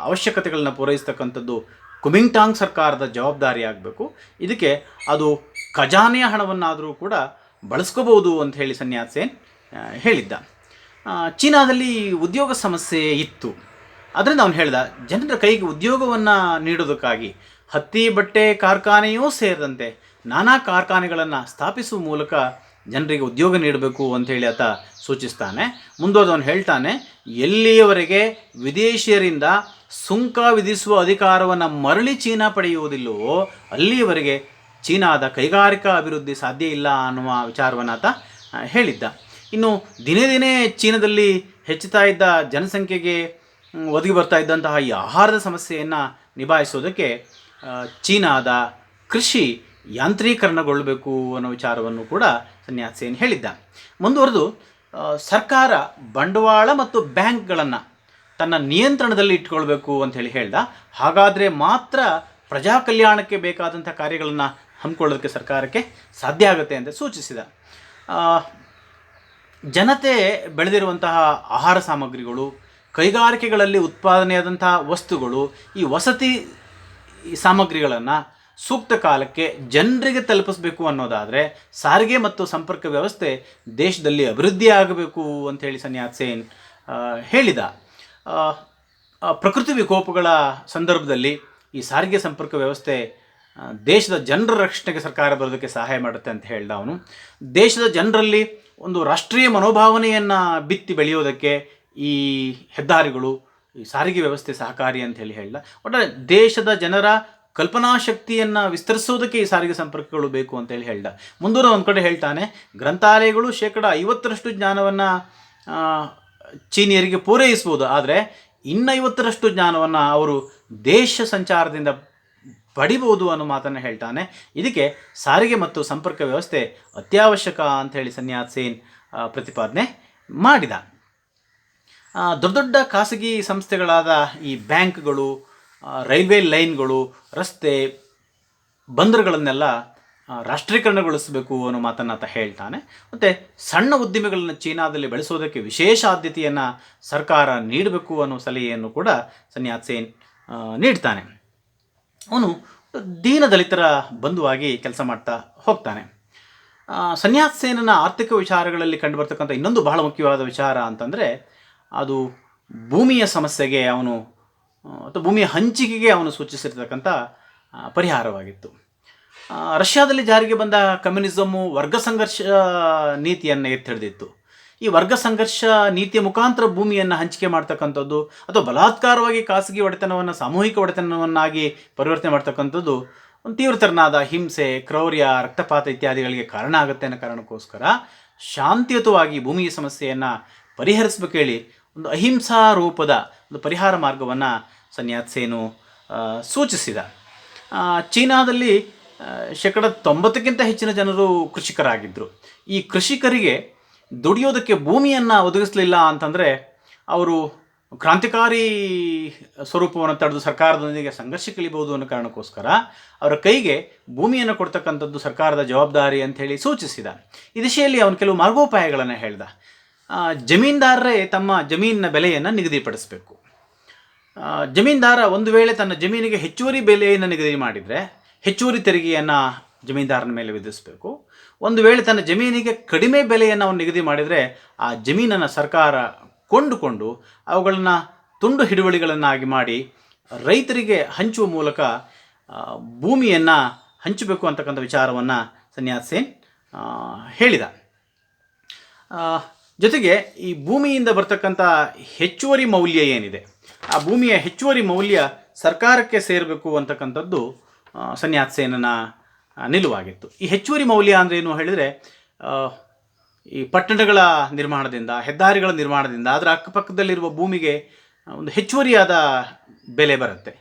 ಅವಶ್ಯಕತೆಗಳನ್ನ ಪೂರೈಸ್ತಕ್ಕಂಥದ್ದು ಕುಮಿಂಗ್ಟಾಂಗ್ ಸರ್ಕಾರದ ಜವಾಬ್ದಾರಿ ಆಗಬೇಕು. ಇದಕ್ಕೆ ಅದು ಖಜಾನೆಯ ಹಣವನ್ನಾದರೂ ಕೂಡ ಬಳಸ್ಕೋಬಹುದು ಅಂತ ಹೇಳಿ ಸನ್ಯಾತ್ ಸೇನ್ ಹೇಳಿದ್ದ. ಚೀನಾದಲ್ಲಿ ಉದ್ಯೋಗ ಸಮಸ್ಯೆ ಇತ್ತು. ಅದರಿಂದ ಅವನು ಹೇಳ್ದ, ಜನರ ಕೈಗೆ ಉದ್ಯೋಗವನ್ನು ನೀಡೋದಕ್ಕಾಗಿ ಹತ್ತಿ ಬಟ್ಟೆ ಕಾರ್ಖಾನೆಯೂ ಸೇರಿದಂತೆ ನಾನಾ ಕಾರ್ಖಾನೆಗಳನ್ನು ಸ್ಥಾಪಿಸುವ ಮೂಲಕ ಜನರಿಗೆ ಉದ್ಯೋಗ ನೀಡಬೇಕು ಅಂಥೇಳಿ ಆತ ಸೂಚಿಸ್ತಾನೆ. ಮುಂದುವರೆದವನು ಹೇಳ್ತಾನೆ, ಎಲ್ಲಿಯವರೆಗೆ ವಿದೇಶಿಯರಿಂದ ಸುಂಕ ವಿಧಿಸುವ ಅಧಿಕಾರವನ್ನು ಮರಳಿ ಚೀನಾ ಪಡೆಯುವುದಿಲ್ಲವೋ ಅಲ್ಲಿಯವರೆಗೆ ಚೀನಾದ ಕೈಗಾರಿಕಾ ಅಭಿವೃದ್ಧಿ ಸಾಧ್ಯ ಇಲ್ಲ ಅನ್ನುವ ವಿಚಾರವನ್ನು ಆತ ಹೇಳಿದ್ದ. ಇನ್ನು ದಿನೇ ದಿನೇ ಚೀನಾದಲ್ಲಿ ಹೆಚ್ಚುತ್ತಾ ಇದ್ದ ಜನಸಂಖ್ಯೆಗೆ ಒದಗಿ ಬರ್ತಾ ಇದ್ದಂತಹ ಈ ಆಹಾರದ ಸಮಸ್ಯೆಯನ್ನು ನಿಭಾಯಿಸೋದಕ್ಕೆ ಚೀನಾದ ಕೃಷಿ ಯಾಂತ್ರೀಕರಣಗೊಳ್ಳಬೇಕು ಅನ್ನೋ ವಿಚಾರವನ್ನು ಕೂಡ ಸನ್ಯಾತ್ ಸೇನ್ ಹೇಳಿದ್ದ. ಮುಂದುವರೆದು ಸರ್ಕಾರ ಬಂಡವಾಳ ಮತ್ತು ಬ್ಯಾಂಕ್ಗಳನ್ನು ತನ್ನ ನಿಯಂತ್ರಣದಲ್ಲಿ ಇಟ್ಕೊಳ್ಬೇಕು ಅಂಥೇಳಿ ಹೇಳ್ದ. ಹಾಗಾದರೆ ಮಾತ್ರ ಪ್ರಜಾ ಕಲ್ಯಾಣಕ್ಕೆ ಬೇಕಾದಂಥ ಕಾರ್ಯಗಳನ್ನು ಹಮ್ಮಿಕೊಳ್ಳೋದಕ್ಕೆ ಸರ್ಕಾರಕ್ಕೆ ಸಾಧ್ಯ ಆಗುತ್ತೆ ಅಂತ ಸೂಚಿಸಿದ. ಜನತೆ ಬೆಳೆದಿರುವಂತಹ ಆಹಾರ ಸಾಮಗ್ರಿಗಳು, ಕೈಗಾರಿಕೆಗಳಲ್ಲಿ ಉತ್ಪಾದನೆಯಾದಂತಹ ವಸ್ತುಗಳು, ಈ ವಸತಿ ಸಾಮಗ್ರಿಗಳನ್ನು ಸೂಕ್ತ ಕಾಲಕ್ಕೆ ಜನರಿಗೆ ತಲುಪಿಸಬೇಕು ಅನ್ನೋದಾದರೆ ಸಾರಿಗೆ ಮತ್ತು ಸಂಪರ್ಕ ವ್ಯವಸ್ಥೆ ದೇಶದಲ್ಲಿ ಅಭಿವೃದ್ಧಿ ಆಗಬೇಕು ಅಂಥೇಳಿ ಸನ್ಯಾತ್ ಸೇನ್ ಹೇಳಿದ. ಪ್ರಕೃತಿ ವಿಕೋಪಗಳ ಸಂದರ್ಭದಲ್ಲಿ ಈ ಸಾರಿಗೆ ಸಂಪರ್ಕ ವ್ಯವಸ್ಥೆ ದೇಶದ ಜನರ ರಕ್ಷಣೆಗೆ ಸರ್ಕಾರ ಬರೋದಕ್ಕೆ ಸಹಾಯ ಮಾಡುತ್ತೆ ಅಂತ ಹೇಳ್ದ ಅವನು. ದೇಶದ ಜನರಲ್ಲಿ ಒಂದು ರಾಷ್ಟ್ರೀಯ ಮನೋಭಾವನೆಯನ್ನು ಬಿತ್ತಿ ಬೆಳೆಯೋದಕ್ಕೆ ಈ ಹೆದ್ದಾರಿಗಳು, ಈ ಸಾರಿಗೆ ವ್ಯವಸ್ಥೆ ಸಹಕಾರಿ ಅಂತ ಹೇಳ್ದ. ಒಟ್ಟಾರೆ ದೇಶದ ಜನರ ಕಲ್ಪನಾ ಶಕ್ತಿಯನ್ನು ವಿಸ್ತರಿಸೋದಕ್ಕೆ ಈ ಸಾರಿಗೆ ಸಂಪರ್ಕಗಳು ಬೇಕು ಅಂತೇಳಿ ಹೇಳ್ದ. ಮುಂದೂರ ಒಂದು ಕಡೆ ಹೇಳ್ತಾನೆ, ಗ್ರಂಥಾಲಯಗಳು 50% ಜ್ಞಾನವನ್ನು ಚೀನಿಯರಿಗೆ ಪೂರೈಸ್ಬೋದು, ಆದರೆ 50% ಜ್ಞಾನವನ್ನು ಅವರು ದೇಶ ಸಂಚಾರದಿಂದ ಪಡಿಬೋದು ಅನ್ನೋ ಮಾತನ್ನು ಹೇಳ್ತಾನೆ. ಇದಕ್ಕೆ ಸಾರಿಗೆ ಮತ್ತು ಸಂಪರ್ಕ ವ್ಯವಸ್ಥೆ ಅತ್ಯವಶ್ಯಕ ಅಂಥೇಳಿ ಸನ್ಯಾತ್ ಸೇನ್ ಪ್ರತಿಪಾದನೆ ಮಾಡಿದ. ದೊಡ್ಡ ದೊಡ್ಡ ಖಾಸಗಿ ಸಂಸ್ಥೆಗಳಾದ ಈ ಬ್ಯಾಂಕ್ಗಳು, ರೈಲ್ವೆ ಲೈನ್ಗಳು, ರಸ್ತೆ, ಬಂದರುಗಳನ್ನೆಲ್ಲ ರಾಷ್ಟ್ರೀಕರಣಗೊಳಿಸಬೇಕು ಅನ್ನೋ ಮಾತನ್ನು ಆತ ಹೇಳ್ತಾನೆ. ಮತ್ತು ಸಣ್ಣ ಉದ್ದಿಮೆಗಳನ್ನು ಚೀನಾದಲ್ಲಿ ಬೆಳೆಸೋದಕ್ಕೆ ವಿಶೇಷ ಆದ್ಯತೆಯನ್ನು ಸರ್ಕಾರ ನೀಡಬೇಕು ಅನ್ನೋ ಸಲಹೆಯನ್ನು ಕೂಡ ಸನ್ಯಾತ್ ಸೇನ್ ನೀಡ್ತಾನೆ. ಅವನು ದೀನದಲಿತರ ಬಂಧುವಾಗಿ ಕೆಲಸ ಮಾಡ್ತಾ ಹೋಗ್ತಾನೆ. ಸನ್ಯಾತ್ ಸೇನನ ಆರ್ಥಿಕ ವಿಚಾರಗಳಲ್ಲಿ ಕಂಡುಬರ್ತಕ್ಕಂಥ ಇನ್ನೊಂದು ಬಹಳ ಮುಖ್ಯವಾದ ವಿಚಾರ ಅಂತಂದರೆ ಅದು ಭೂಮಿಯ ಸಮಸ್ಯೆಗೆ ಅವನು ಅಥವಾ ಭೂಮಿಯ ಹಂಚಿಕೆಗೆ ಅವನು ಸೂಚಿಸಿರ್ತಕ್ಕಂಥ ಪರಿಹಾರವಾಗಿತ್ತು. ರಷ್ಯಾದಲ್ಲಿ ಜಾರಿಗೆ ಬಂದ ಕಮ್ಯುನಿಸಮ್ಮು ವರ್ಗ ಸಂಘರ್ಷ ನೀತಿಯನ್ನು ಎತ್ತಿ ಹಿಡಿದಿತ್ತು. ಈ ವರ್ಗ ಸಂಘರ್ಷ ನೀತಿಯ ಮುಖಾಂತರ ಭೂಮಿಯನ್ನು ಹಂಚಿಕೆ ಮಾಡ್ತಕ್ಕಂಥದ್ದು ಅಥವಾ ಬಲಾತ್ಕಾರವಾಗಿ ಖಾಸಗಿ ಒಡೆತನವನ್ನು ಸಾಮೂಹಿಕ ಒಡೆತನವನ್ನಾಗಿ ಪರಿವರ್ತನೆ ಮಾಡ್ತಕ್ಕಂಥದ್ದು ಒಂದು ತೀವ್ರತರನಾದ ಹಿಂಸೆ, ಕ್ರೌರ್ಯ, ರಕ್ತಪಾತ ಇತ್ಯಾದಿಗಳಿಗೆ ಕಾರಣ ಆಗುತ್ತೆ ಅನ್ನೋ ಕಾರಣಕ್ಕೋಸ್ಕರ ಶಾಂತಿಯುತವಾಗಿ ಭೂಮಿಯ ಸಮಸ್ಯೆಯನ್ನು ಪರಿಹರಿಸಬೇಕು ಹೇಳಿ ಒಂದು ಅಹಿಂಸಾ ರೂಪದ ಒಂದು ಪರಿಹಾರ ಮಾರ್ಗವನ್ನು ಸನ್ಯಾತ್ ಸೇನು ಸೂಚಿಸಿದ. ಚೀನಾದಲ್ಲಿ 90% ಹೆಚ್ಚಿನ ಜನರು ಕೃಷಿಕರಾಗಿದ್ದರು. ಈ ಕೃಷಿಕರಿಗೆ ದುಡಿಯೋದಕ್ಕೆ ಭೂಮಿಯನ್ನು ಒದಗಿಸಲಿಲ್ಲ ಅಂತಂದರೆ ಅವರು ಕ್ರಾಂತಿಕಾರಿ ಸ್ವರೂಪವನ್ನು ತಡೆದು ಸರ್ಕಾರದೊಂದಿಗೆ ಸಂಘರ್ಷಕ್ಕಿಳಿಬಹುದು ಅನ್ನೋ ಕಾರಣಕ್ಕೋಸ್ಕರ ಅವರ ಕೈಗೆ ಭೂಮಿಯನ್ನು ಕೊಡ್ತಕ್ಕಂಥದ್ದು ಸರ್ಕಾರದ ಜವಾಬ್ದಾರಿ ಅಂಥೇಳಿ ಸೂಚಿಸಿದ. ಈ ದಿಶೆಯಲ್ಲಿ ಅವನು ಕೆಲವು ಮಾರ್ಗೋಪಾಯಗಳನ್ನು ಹೇಳ್ದ. ಜಮೀನ್ದಾರರೇ ತಮ್ಮ ಜಮೀನಿನ ಬೆಲೆಯನ್ನು ನಿಗದಿಪಡಿಸಬೇಕು. ಜಮೀನ್ದಾರ ಒಂದು ವೇಳೆ ತನ್ನ ಜಮೀನಿಗೆ ಹೆಚ್ಚುವರಿ ಬೆಲೆಯನ್ನು ನಿಗದಿ ಮಾಡಿದರೆ ಹೆಚ್ಚುವರಿ ತೆರಿಗೆಯನ್ನು ಜಮೀನ್ದಾರನ ಮೇಲೆ ವಿಧಿಸಬೇಕು. ಒಂದು ವೇಳೆ ತನ್ನ ಜಮೀನಿಗೆ ಕಡಿಮೆ ಬೆಲೆಯನ್ನು ಅವನು ನಿಗದಿ ಮಾಡಿದರೆ ಆ ಜಮೀನನ್ನು ಸರ್ಕಾರ ಕೊಂಡುಕೊಂಡು ಅವುಗಳನ್ನು ತುಂಡು ಹಿಡುವಳಿಗಳನ್ನಾಗಿ ಮಾಡಿ ರೈತರಿಗೆ ಹಂಚುವ ಮೂಲಕ ಭೂಮಿಯನ್ನು ಹಂಚಬೇಕು ಅಂತಕ್ಕಂಥ ವಿಚಾರವನ್ನು ಸನ್ಯಾತ್ ಸೇನ್ ಹೇಳಿದ. ಜೊತೆಗೆ ಈ ಭೂಮಿಯಿಂದ ಬರ್ತಕ್ಕಂಥ ಹೆಚ್ಚುವರಿ ಮೌಲ್ಯ ಏನಿದೆ, ಆ ಭೂಮಿಯ ಹೆಚ್ಚುವರಿ ಮೌಲ್ಯ ಸರ್ಕಾರಕ್ಕೆ ಸೇರಬೇಕು ಅಂತಕ್ಕಂಥದ್ದು ಸನ್ಯಾತ್ ಸೇನನ ನಿಲುವಾಗಿತ್ತು. ಈ ಹೆಚ್ಚುವರಿ ಮೌಲ್ಯ ಅಂದರೆ ಏನು ಹೇಳಿದರೆ, ಈ ಪಟ್ಟಣಗಳ ನಿರ್ಮಾಣದಿಂದ, ಹೆದ್ದಾರಿಗಳ ನಿರ್ಮಾಣದಿಂದ ಅದರ ಅಕ್ಕಪಕ್ಕದಲ್ಲಿರುವ ಭೂಮಿಗೆ ಒಂದು ಹೆಚ್ಚುವರಿಯಾದ ಬೆಲೆ ಬರುತ್ತೆ.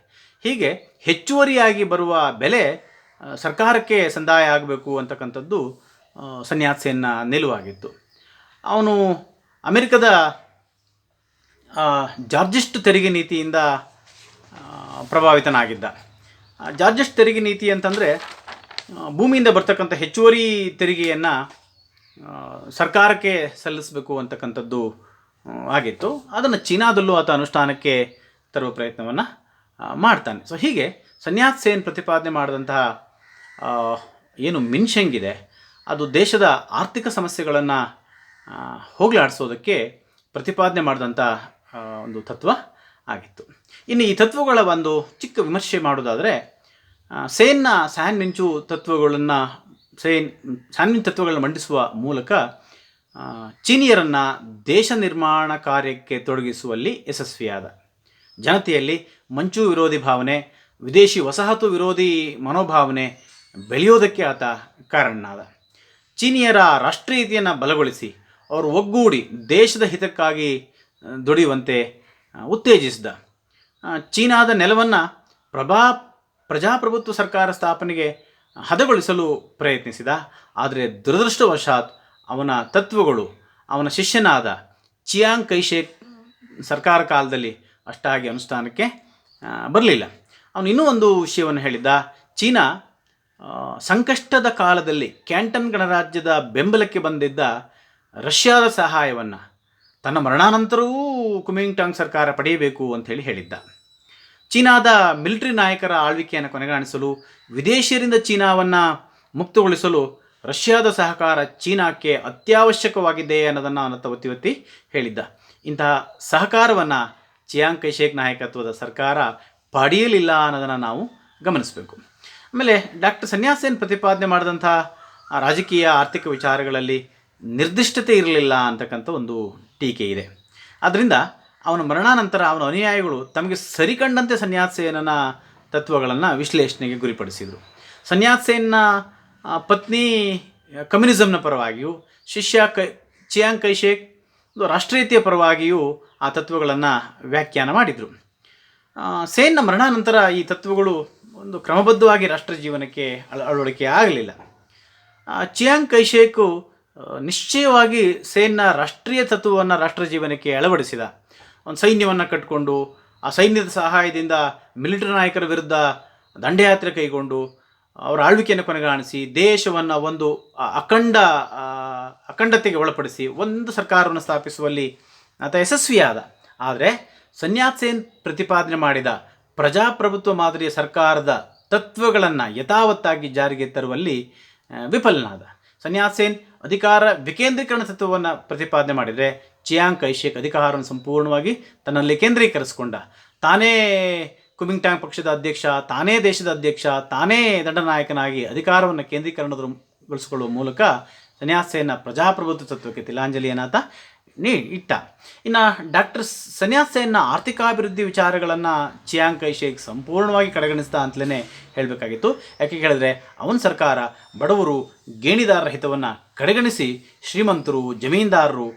ಹೀಗೆ ಹೆಚ್ಚುವರಿಯಾಗಿ ಬರುವ ಬೆಲೆ ಸರ್ಕಾರಕ್ಕೆ ಸಂದಾಯ ಆಗಬೇಕು ಅಂತಕ್ಕಂಥದ್ದು ಸನ್ಯಾತ್ ಸೇನ್ನ ನಿಲುವಾಗಿತ್ತು. ಅವನು ಅಮೆರಿಕದ ಜಾರ್ಜಿಸ್ಟ್ ತೆರಿಗೆ ನೀತಿಯಿಂದ ಪ್ರಭಾವಿತನಾಗಿದ್ದ. ಜಾರ್ಜಿಸ್ಟ್ ತೆರಿಗೆ ನೀತಿ ಅಂತಂದರೆ ಭೂಮಿಯಿಂದ ಬರ್ತಕ್ಕಂಥ ಹೆಚ್ಚುವರಿ ತೆರಿಗೆಯನ್ನು ಸರ್ಕಾರಕ್ಕೆ ಸಲ್ಲಿಸಬೇಕು ಅಂತಕ್ಕಂಥದ್ದು ಆಗಿತ್ತು. ಅದನ್ನು ಚೀನಾದಲ್ಲೂ ಆತ ಅನುಷ್ಠಾನಕ್ಕೆ ತರುವ ಪ್ರಯತ್ನವನ್ನು ಮಾಡ್ತಾನೆ. ಸೊ ಹೀಗೆ ಸನ್ಯಾತ್ ಸೇನ್ ಪ್ರತಿಪಾದನೆ ಮಾಡಿದಂತಹ ಏನು ಮಿನ್ಶೆಂಗ್ ಇದೆ ಅದು ದೇಶದ ಆರ್ಥಿಕ ಸಮಸ್ಯೆಗಳನ್ನು ಹೋಗಲಾಡಿಸೋದಕ್ಕೆ ಪ್ರತಿಪಾದನೆ ಮಾಡಿದಂಥ ಒಂದು ತತ್ವ ಆಗಿತ್ತು. ಇನ್ನು ಈ ತತ್ವಗಳ ಒಂದು ಚಿಕ್ಕ ವಿಮರ್ಶೆ ಮಾಡೋದಾದರೆ, ಸ್ಯಾನ್ ಮಿಂಚು ತತ್ವಗಳನ್ನು ಮಂಡಿಸುವ ಮೂಲಕ ಚೀನಿಯರನ್ನು ದೇಶ ನಿರ್ಮಾಣ ಕಾರ್ಯಕ್ಕೆ ತೊಡಗಿಸುವಲ್ಲಿ ಯಶಸ್ವಿಯಾದ. ಜನತೆಯಲ್ಲಿ ಮಂಚು ವಿರೋಧಿ ಭಾವನೆ, ವಿದೇಶಿ ವಸಾಹತು ವಿರೋಧಿ ಮನೋಭಾವನೆ ಬೆಳೆಯೋದಕ್ಕೆ ಆತ ಕಾರಣನಾದ. ಚೀನಿಯರ ರಾಷ್ಟ್ರೀಯತೆಯನ್ನು ಬಲಗೊಳಿಸಿ ಅವರು ಒಗ್ಗೂಡಿ ದೇಶದ ಹಿತಕ್ಕಾಗಿ ದುಡಿಯುವಂತೆ ಉತ್ತೇಜಿಸಿದ. ಚೀನಾದ ನೆಲವನ್ನು ಪ್ರಜಾಪ್ರಭುತ್ವ ಸರ್ಕಾರ ಸ್ಥಾಪನೆಗೆ ಹದಗೊಳಿಸಲು ಪ್ರಯತ್ನಿಸಿದ. ಆದರೆ ದುರದೃಷ್ಟವಶಾತ್ ಅವನ ತತ್ವಗಳು ಅವನ ಶಿಷ್ಯನಾದ ಚಿಯಾಂಗ್ ಕೈಶೇಕ್ ಸರ್ಕಾರ ಕಾಲದಲ್ಲಿ ಅಷ್ಟಾಗಿ ಅನುಷ್ಠಾನಕ್ಕೆ ಬರಲಿಲ್ಲ. ಅವನು ಇನ್ನೂ ಒಂದು ವಿಷಯವನ್ನು ಹೇಳಿದ್ದ. ಚೀನಾ ಸಂಕಷ್ಟದ ಕಾಲದಲ್ಲಿ ಕ್ಯಾಂಟನ್ ಗಣರಾಜ್ಯದ ಬೆಂಬಲಕ್ಕೆ ಬಂದಿದ್ದ ರಷ್ಯಾದ ಸಹಾಯವನ್ನು ತನ್ನ ಮರಣಾನಂತರವೂ ಕುಮಿಂಗ್ಟಾಂಗ್ ಸರ್ಕಾರ ಪಡೆಯಬೇಕು ಅಂಥೇಳಿ ಹೇಳಿದ್ದ. ಚೀನಾದ ಮಿಲಿಟರಿ ನಾಯಕರ ಆಳ್ವಿಕೆಯನ್ನು ಕೊನೆಗಾಣಿಸಲು, ವಿದೇಶಿಯರಿಂದ ಚೀನಾವನ್ನು ಮುಕ್ತಗೊಳಿಸಲು ರಷ್ಯಾದ ಸಹಕಾರ ಚೀನಾಕ್ಕೆ ಅತ್ಯವಶ್ಯಕವಾಗಿದೆ ಅನ್ನೋದನ್ನು ಅವನ ಒತ್ತಿ ಹೇಳಿದ್ದ. ಇಂತಹ ಸಹಕಾರವನ್ನು ಚಿಯಾಂಗ್ ಕೈಶೇಕ್ ನಾಯಕತ್ವದ ಸರ್ಕಾರ ಪಡೆಯಲಿಲ್ಲ ಅನ್ನೋದನ್ನು ನಾವು ಗಮನಿಸಬೇಕು. ಆಮೇಲೆ ಡಾಕ್ಟರ್ ಸನ್ಯಾಸ್ ಸೇನ್ ಪ್ರತಿಪಾದನೆ ಮಾಡಿದಂಥ ರಾಜಕೀಯ ಆರ್ಥಿಕ ವಿಚಾರಗಳಲ್ಲಿ ನಿರ್ದಿಷ್ಟತೆ ಇರಲಿಲ್ಲ ಅಂತಕ್ಕಂಥ ಒಂದು ಟೀಕೆ ಇದೆ. ಆದ್ದರಿಂದ ಅವನ ಮರಣಾನಂತರ ಅವನ ಅನುಯಾಯಿಗಳು ತಮಗೆ ಸರಿಕಂಡಂತೆ ಸನ್ಯಾಸ್ ಸೇನನ ತತ್ವಗಳನ್ನು ವಿಶ್ಲೇಷಣೆಗೆ ಗುರಿಪಡಿಸಿದರು. ಸನ್ಯಾಸ್ ಸೇನ್ನ ಪತ್ನಿ ಕಮ್ಯುನಿಸಮ್ನ ಪರವಾಗಿಯೂ, ಶಿಷ್ಯ ಚಿಯಾಂಗ್ ಕೈಶೇಕ್ ರಾಷ್ಟ್ರೀಯತೆಯ ಪರವಾಗಿಯೂ ಆ ತತ್ವಗಳನ್ನು ವ್ಯಾಖ್ಯಾನ ಮಾಡಿದರು. ಸೇನ್ನ ಮರಣಾನಂತರ ಈ ತತ್ವಗಳು ಒಂದು ಕ್ರಮಬದ್ಧವಾಗಿ ರಾಷ್ಟ್ರ ಜೀವನಕ್ಕೆ ಅಳವಡಿಕೆ ಆಗಲಿಲ್ಲ. ಚಿಯಾಂಗ್ ಕೈಶೇಕು ನಿಶ್ಚಯವಾಗಿ ಸೇನ್ನ ರಾಷ್ಟ್ರೀಯ ತತ್ವವನ್ನು ರಾಷ್ಟ್ರ ಜೀವನಕ್ಕೆ ಅಳವಡಿಸಿದ. ಒಂದು ಸೈನ್ಯವನ್ನು ಕಟ್ಟಿಕೊಂಡು ಆ ಸೈನ್ಯದ ಸಹಾಯದಿಂದ ಮಿಲಿಟರಿ ನಾಯಕರ ವಿರುದ್ಧ ದಂಡಯಾತ್ರೆ ಕೈಗೊಂಡು ಅವರ ಆಳ್ವಿಕೆಯನ್ನು ಕೊನೆಗಾಣಿಸಿ ದೇಶವನ್ನು ಒಂದು ಅಖಂಡತೆಗೆ ಒಳಪಡಿಸಿ ಒಂದು ಸರ್ಕಾರವನ್ನು ಸ್ಥಾಪಿಸುವಲ್ಲಿ ಆತ ಯಶಸ್ವಿಯಾದ. ಆದರೆ ಸನ್ಯಾಸ್ ಸೇನ್ ಪ್ರತಿಪಾದನೆ ಮಾಡಿದ ಪ್ರಜಾಪ್ರಭುತ್ವ ಮಾದರಿಯ ಸರ್ಕಾರದ ತತ್ವಗಳನ್ನು ಯಥಾವತ್ತಾಗಿ ಜಾರಿಗೆ ತರುವಲ್ಲಿ ವಿಫಲನಾದ. ಸನ್ಯಾಸ್ ಸೇನ್ ಅಧಿಕಾರ ವಿಕೇಂದ್ರೀಕರಣ ತತ್ವವನ್ನು ಪ್ರತಿಪಾದನೆ ಮಾಡಿದರೆ ಚಿಯಾಂಗ್ ಕೈಶೇಕ್ ಅಧಿಕಾರವನ್ನು ಸಂಪೂರ್ಣವಾಗಿ ತನ್ನಲ್ಲಿ ಕೇಂದ್ರೀಕರಿಸಿಕೊಂಡ. ತಾನೇ ಕುಮಿಂಗ್ಟಾಂಗ್ ಪಕ್ಷದ ಅಧ್ಯಕ್ಷ, ತಾನೇ ದೇಶದ ಅಧ್ಯಕ್ಷ, ತಾನೇ ದಂಡನಾಯಕನಾಗಿ ಅಧಿಕಾರವನ್ನು ಕೇಂದ್ರೀಕರಣಗೊಳಿಸಿಕೊಳ್ಳುವ ಮೂಲಕ ಸನ್ಯಾಸ್ ಸೇನ್ನ ಪ್ರಜಾಪ್ರಭುತ್ವ ತತ್ವಕ್ಕೆ ತಿಲಾಂಜಲಿಯನ್ನಾತ ಇಟ್ಟ. ಇನ್ನು ಡಾಕ್ಟರ್ ಸನ್ಯಾಸ್ ಸೇನ್ನ ಆರ್ಥಿಕಾಭಿವೃದ್ಧಿ ವಿಚಾರಗಳನ್ನು ಚಿಯಾಂಗ್ ಕೈಶೇಕ್ ಸಂಪೂರ್ಣವಾಗಿ ಕಡೆಗಣಿಸ್ತಾ ಅಂತಲೇ ಹೇಳಬೇಕಾಗಿತ್ತು. ಯಾಕೆ ಹೇಳಿದ್ರೆ ಅವನ ಸರ್ಕಾರ ಬಡವರು, ಗೇಣಿದಾರರ ಹಿತವನ್ನು ಕಡೆಗಣಿಸಿ ಶ್ರೀಮಂತರು, ಜಮೀನ್ದಾರರು,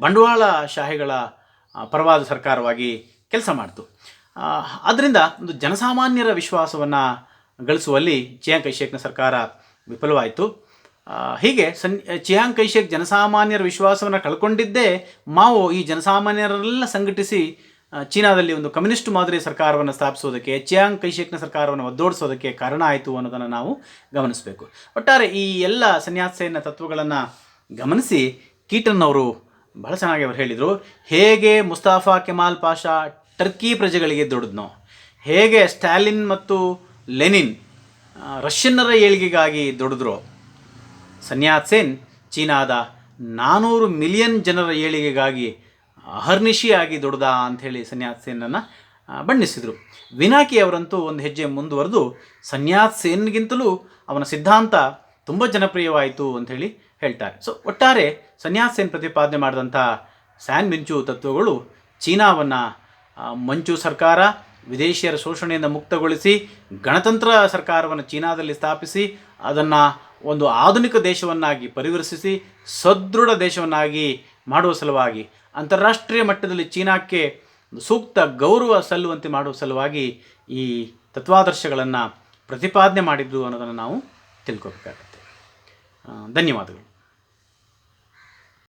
ಬಂಡವಾಳಶಾಹಿಗಳ ಪರವಾದ ಸರ್ಕಾರವಾಗಿ ಕೆಲಸ ಮಾಡಿತು. ಆದ್ದರಿಂದ ಒಂದು ಜನಸಾಮಾನ್ಯರ ವಿಶ್ವಾಸವನ್ನು ಗಳಿಸುವಲ್ಲಿ ಚಿಯಾಂಗ್ ಕೈಶೇಕ್ನ ಸರ್ಕಾರ ವಿಫಲವಾಯಿತು. ಹೀಗೆ ಚಿಯಾಂಗ್ ಕೈಶೇಕ್ ಜನಸಾಮಾನ್ಯರ ವಿಶ್ವಾಸವನ್ನು ಕಳ್ಕೊಂಡಿದ್ದೇ ಮಾವೋ ಈ ಜನಸಾಮಾನ್ಯರೆಲ್ಲ ಸಂಘಟಿಸಿ ಚೀನಾದಲ್ಲಿ ಒಂದು ಕಮ್ಯುನಿಸ್ಟ್ ಮಾದರಿಯ ಸರ್ಕಾರವನ್ನು ಸ್ಥಾಪಿಸೋದಕ್ಕೆ, ಚಿಯಾಂಗ್ ಕೈಶೇಕ್ನ ಸರ್ಕಾರವನ್ನು ಒದ್ದೋಡಿಸೋದಕ್ಕೆ ಕಾರಣ ಆಯಿತು ಅನ್ನೋದನ್ನು ನಾವು ಗಮನಿಸಬೇಕು. ಒಟ್ಟಾರೆ ಈ ಎಲ್ಲ ಸನ್ಯಾಸ್ ಸೇನ್ನ ತತ್ವಗಳನ್ನು ಗಮನಿಸಿ ಕೀಟನ್ ಅವರು ಬಹಳ ಚೆನ್ನಾಗಿ ಅವರು ಹೇಳಿದರು. ಹೇಗೆ ಮುಸ್ತಾಫಾ ಕೆಮಾಲ್ ಪಾಷಾ ಟರ್ಕಿ ಪ್ರಜೆಗಳಿಗೆ ದುಡಿದ್ನೋ, ಹೇಗೆ ಸ್ಟಾಲಿನ್ ಮತ್ತು ಲೆನಿನ್ ರಷ್ಯನ್ನರ ಏಳಿಗೆಗಾಗಿ ದುಡಿದ್ರೋ, ಸನ್ಯಾಸ್ ಸೇನ್ ಚೀನಾದ 400 ಮಿಲಿಯನ್ ಜನರ ಏಳಿಗೆಗಾಗಿ ಅಹರ್ನಿಶಿಯಾಗಿ ದುಡ್ದ ಅಂಥೇಳಿ ಸನ್ಯಾಸ್ ಸೇನನ್ನು ಬಣ್ಣಿಸಿದರು. ವಿನಾಕಿ ಅವರಂತೂ ಒಂದು ಹೆಜ್ಜೆ ಮುಂದುವರೆದು ಸನ್ಯಾಸ್ ಸೇನ್ಗಿಂತಲೂ ಅವನ ಸಿದ್ಧಾಂತ ತುಂಬ ಜನಪ್ರಿಯವಾಯಿತು ಅಂಥೇಳಿ ಹೇಳ್ತಾರೆ. ಸೊ ಒಟ್ಟಾರೆ ಸನ್ಯಾಸ್ ಸೇನ್ ಪ್ರತಿಪಾದನೆ ಮಾಡಿದಂಥ ಸ್ಯಾನ್ ಮಿಂಚು ತತ್ವಗಳು ಚೀನಾವನ್ನು ಮಂಚು ಸರ್ಕಾರ, ವಿದೇಶಿಯರ ಶೋಷಣೆಯಿಂದ ಮುಕ್ತಗೊಳಿಸಿ ಗಣತಂತ್ರ ಸರ್ಕಾರವನ್ನು ಚೀನಾದಲ್ಲಿ ಸ್ಥಾಪಿಸಿ ಅದನ್ನು ಒಂದು ಆಧುನಿಕ ದೇಶವನ್ನಾಗಿ ಪರಿವರ್ತಿಸಿ ಸದೃಢ ದೇಶವನ್ನಾಗಿ ಮಾಡುವ ಸಲುವಾಗಿ, ಅಂತಾರಾಷ್ಟ್ರೀಯ ಮಟ್ಟದಲ್ಲಿ ಚೀನಾಕ್ಕೆ ಸೂಕ್ತ ಗೌರವ ಸಲ್ಲುವಂತೆ ಮಾಡುವ ಸಲುವಾಗಿ ಈ ತತ್ವಾದರ್ಶಗಳನ್ನು ಪ್ರತಿಪಾದನೆ ಮಾಡಿದ್ದು ಅನ್ನೋದನ್ನು ನಾವು ತಿಳ್ಕೊಬೇಕಾಗತ್ತೆ. ಧನ್ಯವಾದಗಳು.